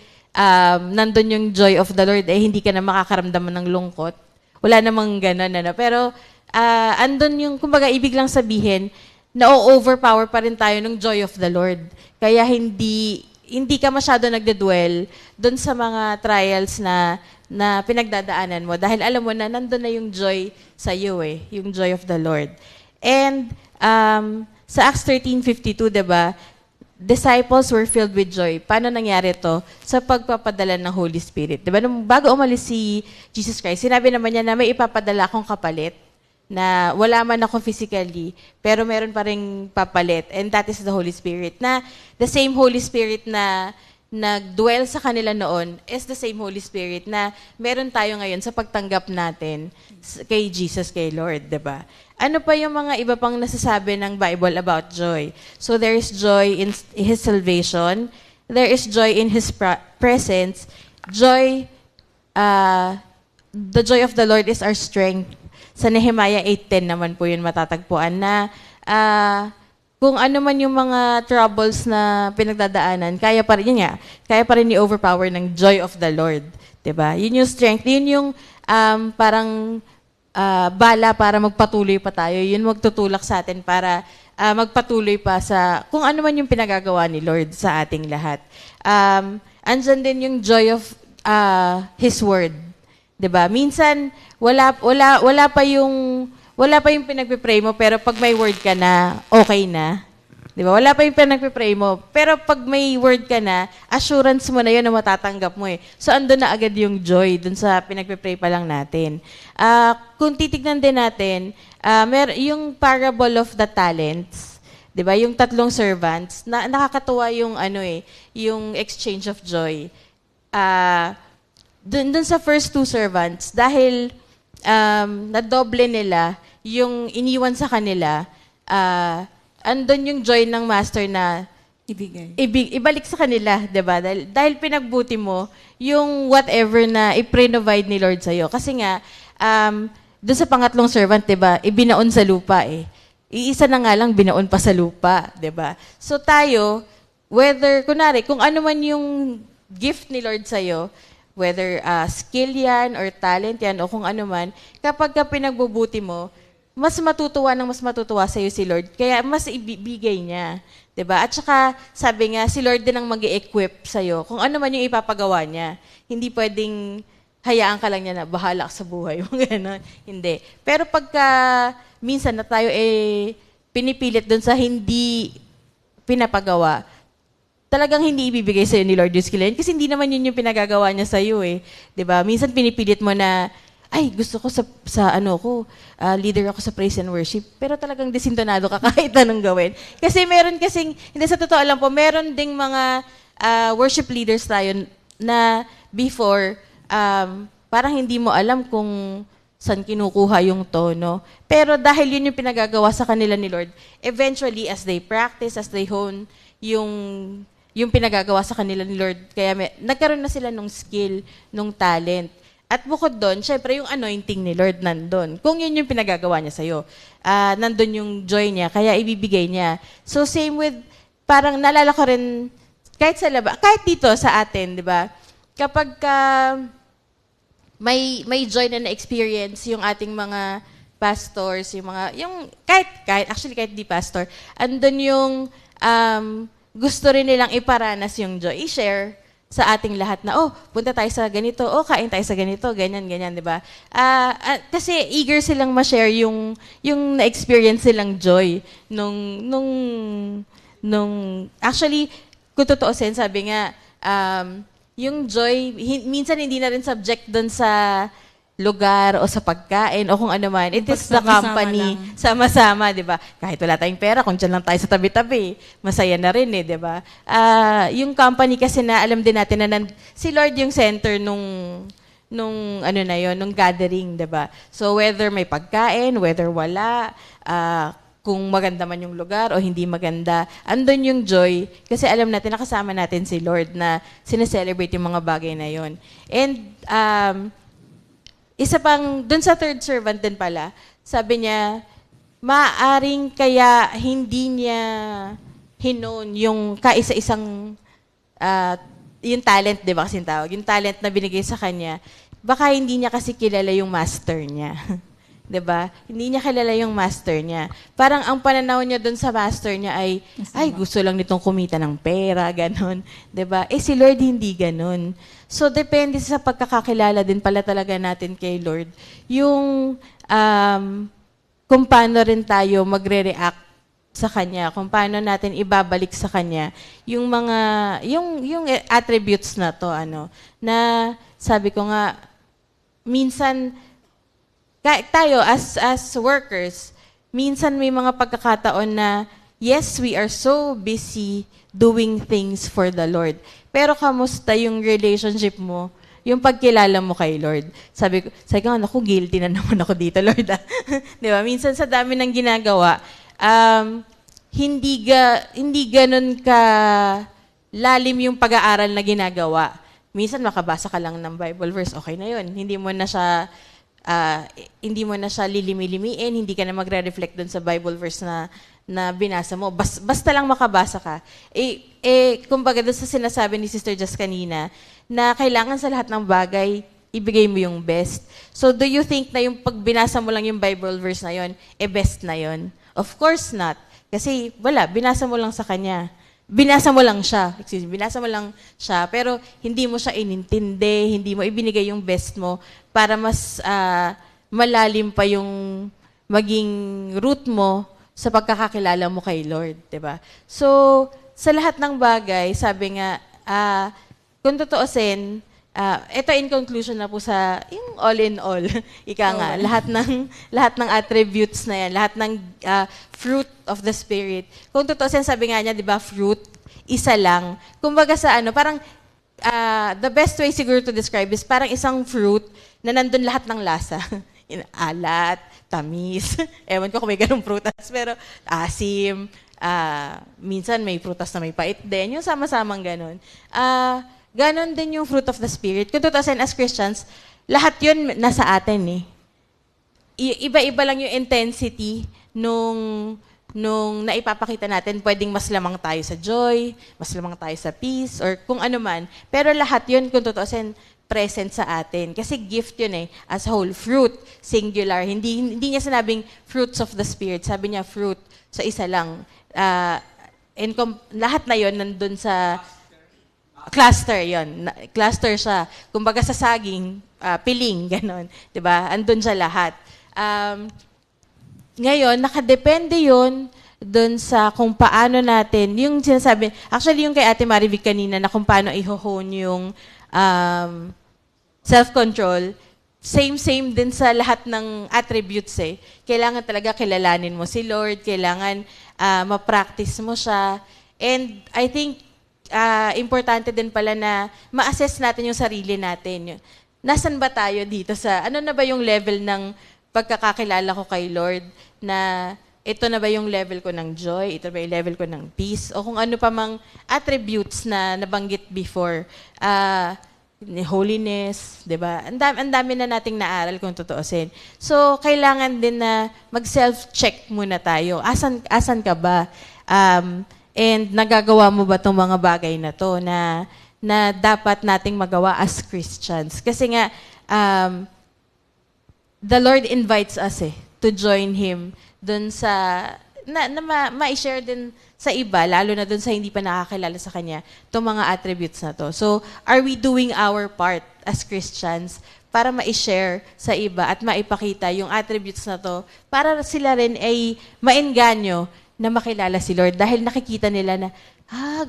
nandun yung joy of the Lord, hindi ka na makakaramdaman ng lungkot. Wala namang ganun, ano. Pero andun yung, kumbaga, ibig lang sabihin, na-overpower pa rin tayo ng joy of the Lord. Kaya hindi ka masyado nagdedwell doon sa mga trials na pinagdadaanan mo dahil alam mo na nandun na yung joy sa iyo yung joy of the Lord. And sa Acts 13:52, 'di ba? Disciples were filled with joy. Paano nangyari to? Sa pagpapadala ng Holy Spirit. 'Di ba? Nung bago umalis si Jesus Christ, sinabi naman niya na may ipapadala akong kapalit na wala man ako physically, pero meron pa ring papalit. And that is the Holy Spirit. Na the same Holy Spirit na nag-dwell sa kanila noon is the same Holy Spirit na meron tayo ngayon sa pagtanggap natin kay Jesus, kay Lord, diba? Ano pa yung mga iba pang nasasabi ng Bible about joy? So there is joy in His salvation. There is joy in His presence. Joy, the joy of the Lord is our strength. Sa Nehemiah 8:10 naman po yun matatagpuan na kung ano man yung mga troubles na pinagdadaanan, kaya pa rin i-overpower ng joy of the Lord. 'Di ba? Yun yung strength, yun yung parang bala para magpatuloy pa tayo. Yun magtutulak sa atin para magpatuloy pa sa kung ano man yung pinagagawa ni Lord sa ating lahat. Andyan din yung joy of His Word. 'Di ba? Minsan wala pa yung wala pa yung pinagpipray mo, pero pag may word ka na, okay na. Di ba? Wala pa yung pinagpipray mo, pero pag may word ka na, assurance mo na yun na matatanggap mo eh. So, andun na agad yung joy dun sa pinagpipray pa lang natin. Kung titignan din natin, yung parable of the talents, 'di ba? Yung 3 servants, nakakatuwa yung yung exchange of joy. Dun sa first 2 servants, dahil nadoble nila yung iniwan sa kanila, andun yung joy ng master na ibalik sa kanila, 'di ba? Dahil pinagbuti mo yung whatever na i-provide ni Lord sa iyo. Kasi nga doon sa pangatlong servant, 'di ba? Ibinaon sa lupa eh. Iisa na nga lang binaon pa sa lupa, 'di ba? So tayo, whether kunari kung ano man yung gift ni Lord sa iyo, whether skill yan or talent yan o kung ano man, kapag ka pinagbubuti mo, mas matutuwa sa iyo si Lord. Kaya mas ibibigay niya. 'Di ba? At saka, sabi nga, si Lord din ang mag-i-equip sa iyo kung ano man yung ipapagawa niya. Hindi pwedeng hayaan ka lang niya na bahala ka sa buhay. Hindi. Pero pagka minsan na tayo pinipilit doon sa hindi pinapagawa, talagang hindi ibibigay sa'yo ni Lord yung skill yan. Kasi hindi naman yun yung pinagagawa niya sa'yo eh. 'Di ba? Minsan pinipilit mo na, ay, gusto ko leader ako sa praise and worship, pero talagang desintonado ka kahit anong gawin. Kasi hindi sa totoo lang po, meron ding mga worship leaders tayo na before, parang hindi mo alam kung saan kinukuha yung tono. Pero dahil yun yung pinagagawa sa kanila ni Lord, eventually, as they practice, as they hone yung pinagagawa sa kanila ni Lord, kaya nagkaroon na sila ng skill, ng talent. At bukod doon, syempre yung anointing ni Lord nandun. Kung yun yung pinagagawa niya sa'yo, nandun yung joy niya, kaya ibibigay niya. So same with, parang naalala ko rin, kahit dito sa atin, di ba? Kapag may joy na na-experience yung ating mga pastors, kahit di pastor, andun yung gusto rin nilang iparanas yung joy, i-share sa ating lahat na, punta tayo sa ganito, kain tayo sa ganito, ganyan, di ba? Kasi eager silang ma-share yung na-experience silang joy actually, kung totoosin, sabi nga, yung joy, minsan hindi na rin subject doon sa lugar o sa pagkain o kung ano man. It is the company, sama-sama, di ba? Kahit wala tayong pera, kung dyan lang tayo sa tabi-tabi, masaya na rin di ba? Yung company kasi na alam din natin na si Lord yung center nung gathering, di ba? So whether may pagkain, whether wala, kung maganda man yung lugar o hindi maganda, andun yung joy kasi alam natin nakasama natin si Lord na sineselebrate yung mga bagay na yon. And isa pang, dun sa 3rd servant din pala, sabi niya, maaring kaya hindi niya hinon yung kaisa-isang, yung talent, di ba kasi yung tawag? Yung talent na binigay sa kanya, baka hindi niya kasi kilala yung master niya. 'Di ba? Hindi niya kilala yung master niya. Parang ang pananaw niya doon sa master niya ay gusto lang nitong kumita ng pera, ganon. 'Di ba? Si Lord hindi ganon. So depende sa pagkakakilala din pala talaga natin kay Lord. Yung kung paano rin tayo magre-react sa kanya, kung paano natin ibabalik sa kanya yung mga yung attributes na to na sabi ko nga minsan tayo as workers, minsan may mga pagkakataon na, yes, we are so busy doing things for the Lord. Pero kamusta yung relationship mo, yung pagkilala mo kay Lord? Sabi ko, naku, guilty na naman ako dito, Lord. Di ba? Minsan sa dami ng ginagawa, hindi ganun ka lalim yung pag-aaral na ginagawa. Minsan makabasa ka lang ng Bible verse, okay na yun. Hindi mo na siya lilimi-limiin, hindi ka na magre-reflect doon sa Bible verse na binasa mo. Basta lang makabasa ka. Kumbaga doon sa sinasabi ni Sister Jess kanina, na kailangan sa lahat ng bagay, ibigay mo yung best. So do you think na yung pag binasa mo lang yung Bible verse na yon, best na yon? Of course not. Kasi binasa mo lang sa kanya. Binasa mo lang siya, pero hindi mo siya inintindi, hindi mo ibinigay yung best mo para mas malalim pa yung maging root mo sa pagkakakilala mo kay Lord, 'di ba? So, sa lahat ng bagay, sabi nga, kung tutuusin, ito in conclusion na po sa yung all in all, ika nga, lahat ng attributes na yan, lahat ng fruit of the Spirit. Kung tutuusin, sabi nga niya, 'di ba, fruit, isa lang. Kumbaga sa parang the best way siguro to describe is parang isang fruit na nandun lahat ng lasa. Alat, tamis. Ewan ko kung may ganung prutas, pero asim. Minsan may prutas na may pait din. Yung sama-samang ganun. Ganon din yung fruit of the Spirit. Kung tutusin as Christians, lahat yun nasa atin eh. Iba-iba lang yung intensity nung naipapakita natin. Pwedeng mas lamang tayo sa joy, mas lamang tayo sa peace, or kung ano man. Pero lahat yun, kung tutusin, present sa atin. Kasi gift yun eh, as a whole. Fruit, singular. Hindi niya sinabing fruits of the Spirit. Sabi niya fruit, sa isa lang. Lahat na yun nandun sa cluster yun. Cluster siya. Kumbaga sa saging, piling, gano'n. Diba? Andun siya lahat. Ngayon, nakadepende yun dun sa kung paano natin, yung sinasabi, actually yung kay Ate Marivic kanina na kung paano i-hone yung self-control, same din sa lahat ng attributes eh. Kailangan talaga kilalanin mo si Lord, kailangan ma-practice mo siya. And I think, importante din pala na ma-assess natin yung sarili natin. Nasaan ba tayo dito sa, ano na ba yung level ng pagkakakilala ko kay Lord, na ito na ba yung level ko ng joy, ito na ba yung level ko ng peace, o kung ano pa mang attributes na nabanggit before, holiness, 'di ba? Ang dami na nating naaral kung tutuusin. So, kailangan din na mag-self-check muna tayo. Asan ka ba? And nagagawa mo ba tong mga bagay na to na dapat nating magawa as Christians? Kasi nga the Lord invites us to join him dun sa ma-share din sa iba, lalo na dun sa hindi pa nakakilala sa Kanya, itong mga attributes na to. So, are we doing our part as Christians para ma-share sa iba at maipakita yung attributes na to para sila rin ay maengganyo na makilala si Lord dahil nakikita nila na,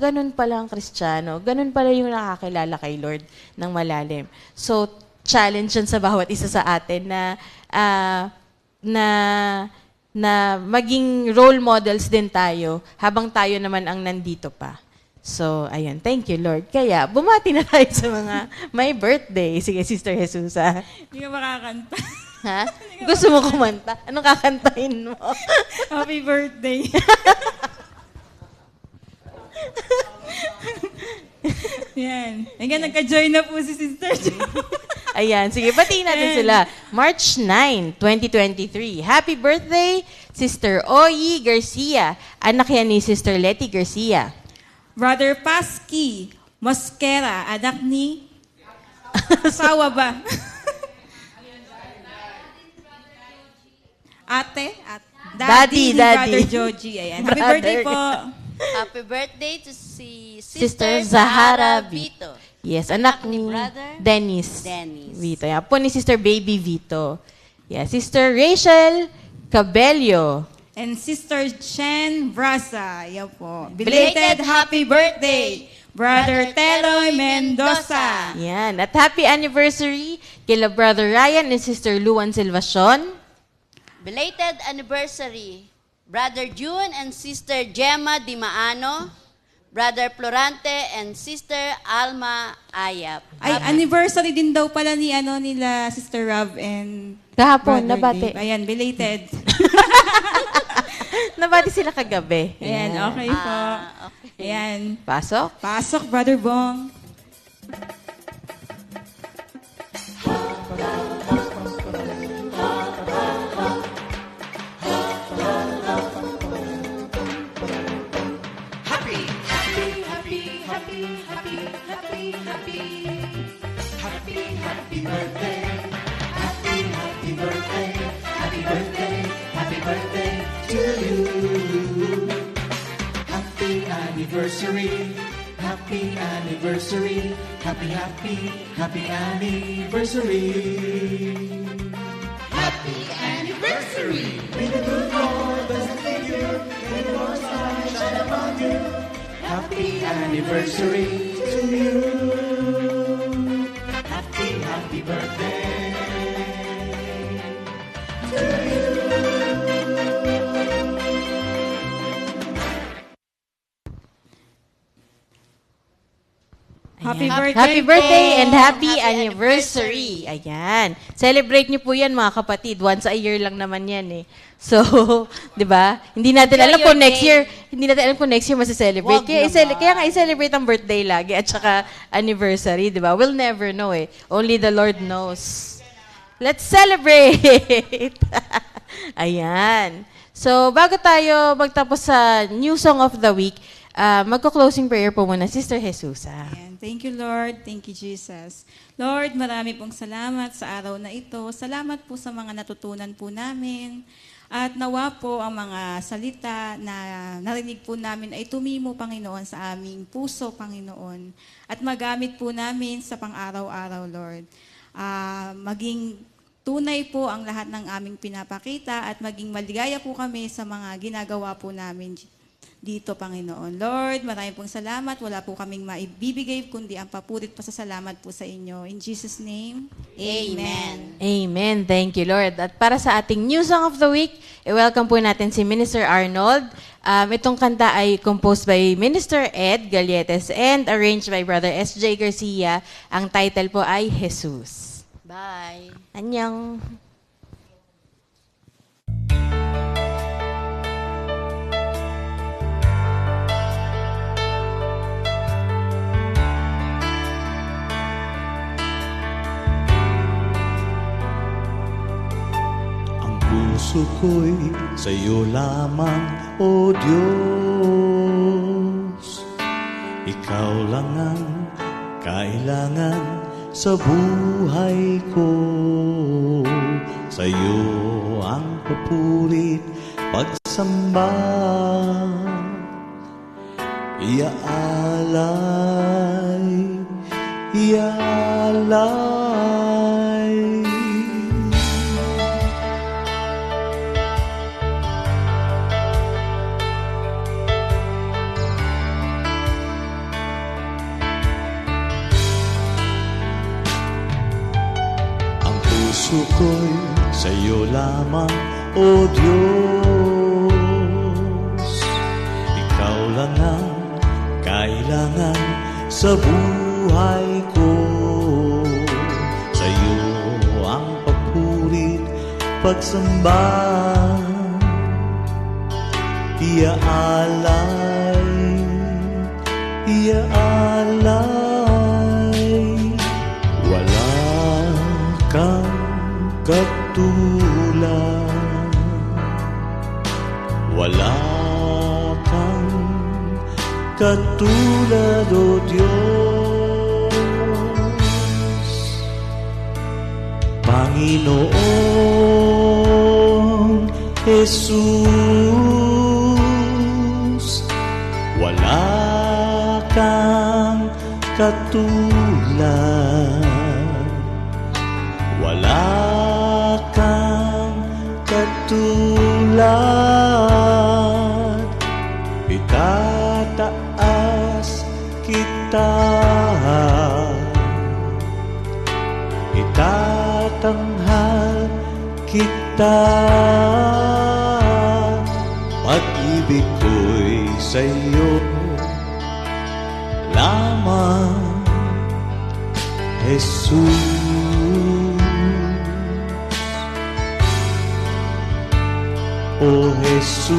ganun pala ang Kristiyano, ganun pala yung nakakilala kay Lord ng malalim. So, challenge yan sa bawat isa sa atin na maging role models din tayo habang tayo naman ang nandito pa. So, ayun. Thank you, Lord. Kaya, bumati na tayo sa mga may birthday. Sige, Sister Jesus, Hindi ka makakanta. Ha? Gusto mo kumanta? Anong kakantahin mo? Happy birthday. Yan. Hanggang nagka-join na po si Sister Jo. Ayan, sige, batiin natin sila. March 9, 2023. Happy birthday, Sister Oyi Garcia. Anak yan ni Sister Letty Garcia. Brother Pasky Mosquera, anak ni... Asawa ba? Ate? Daddy. Brother Joji. Ayan. Happy birthday po. Happy birthday to si Sister Zahara Vito. Yes, anak ni ni Brother Dennis Dennis. Vito. Yan po ni Sister Baby Vito. Yeah, Sister Rachel Cabello. And Sister Chen Brasa. Yan po. Belated happy birthday, Brother Teloy Mendoza. Yan. At happy anniversary kila Brother Ryan and Sister Luan Silvacion. Belated anniversary, Brother June and Sister Gemma Dimaano, Brother Florante and Sister Alma Ayap. Ay, anniversary din daw pala nila Sister Rob and Kahapon, Brother nabati. Dave. Ayan, belated. Nabati sila kagabi. Ayan, okay po. Okay. Ayan. Pasok. Pasok, Brother Bong. Anniversary, happy anniversary, happy anniversary. Happy anniversary. May the good Lord bless and keep you. May the Lord's light shine upon you. Happy anniversary to you. Happy, happy birthday to you. Happy birthday, Happy birthday po. and happy Happy anniversary. Ayan. Celebrate niyo po yan, mga kapatid. Once a year lang naman yan eh. So, 'di ba? Hindi natin alam kung next year, masa-celebrate. Kaya nga i-celebrate ang birthday lagi at saka anniversary, 'di ba? We'll never know eh. Only the Lord knows. Let's celebrate. Ayan. So, bago tayo magtapos sa new song of the week, magko-closing prayer po muna, Sister Jesusa. Ayan. Thank you, Lord. Thank you, Jesus. Lord, marami pong salamat sa araw na ito. Salamat po sa mga natutunan po namin. At nawa po ang mga salita na narinig po namin ay tumimo, Panginoon, sa aming puso, Panginoon. At magamit po namin sa pang-araw-araw, Lord. Maging tunay po ang lahat ng aming pinapakita at maging maligaya po kami sa mga ginagawa po namin dito, Panginoon. Lord, maraming pong salamat. Wala po kaming maibibigay kundi ang papurit pasasalamat po sa inyo. In Jesus' name, Amen. Amen. Thank you, Lord. At para sa ating new song of the week, i-welcome po natin si Minister Arnold. Itong kanta ay composed by Minister Ed Galletes and arranged by Brother S.J. Garcia. Ang title po ay Jesus. Bye. Annyeong. Puso ko'y sa'yo lamang, O Diyos. Ikaw lang ang kailangan sa buhay ko. Sa'yo ang papurit, pagsamba, iaalay, iaalay. Puso ko'y sa'yo lamang, O Diyos. Ikaw lang ang kailangan sa buhay ko. Sa'yo ang papurit, pagsamba, iaalay, iaalay. Wala kang katulad, wala kang katulad, O Diyos. Panginoon Jesus, wala kang katulad, wala kang katulad. Itataas kita, itatanghal kita. Pag-ibig ko'y sa'yo lamang, Jesus. O Jesus,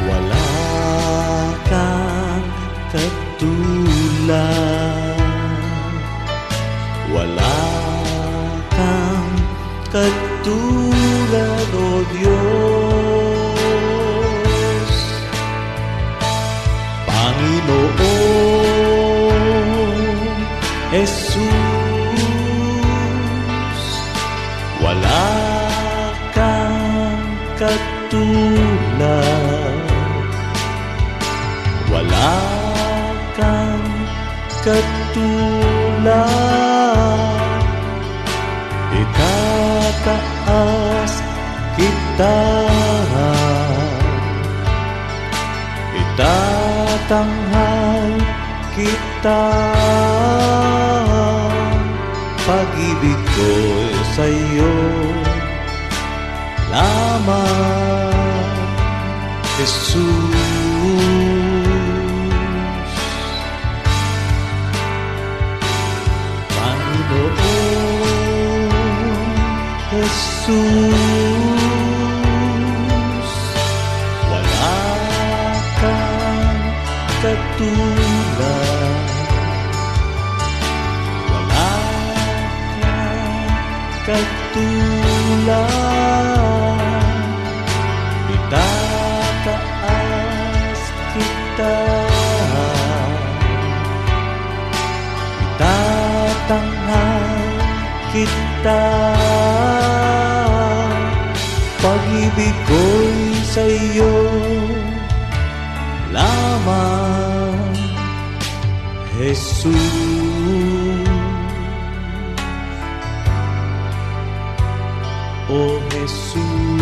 wala kang katulad, wala kang katulad, O Diyos. Panginoon Jesus, katulad, wala kang katulad. Itataas kita, itatanghal kita. Pag-ibig ko'y sa'yo lamang, Jesus. Panginoon Jesus, wala kang katulad, wala kang katulad. Itataas kita, itatanghal kita. Pag-ibig ko'y sa'yo lamang, Jesus. O Jesus.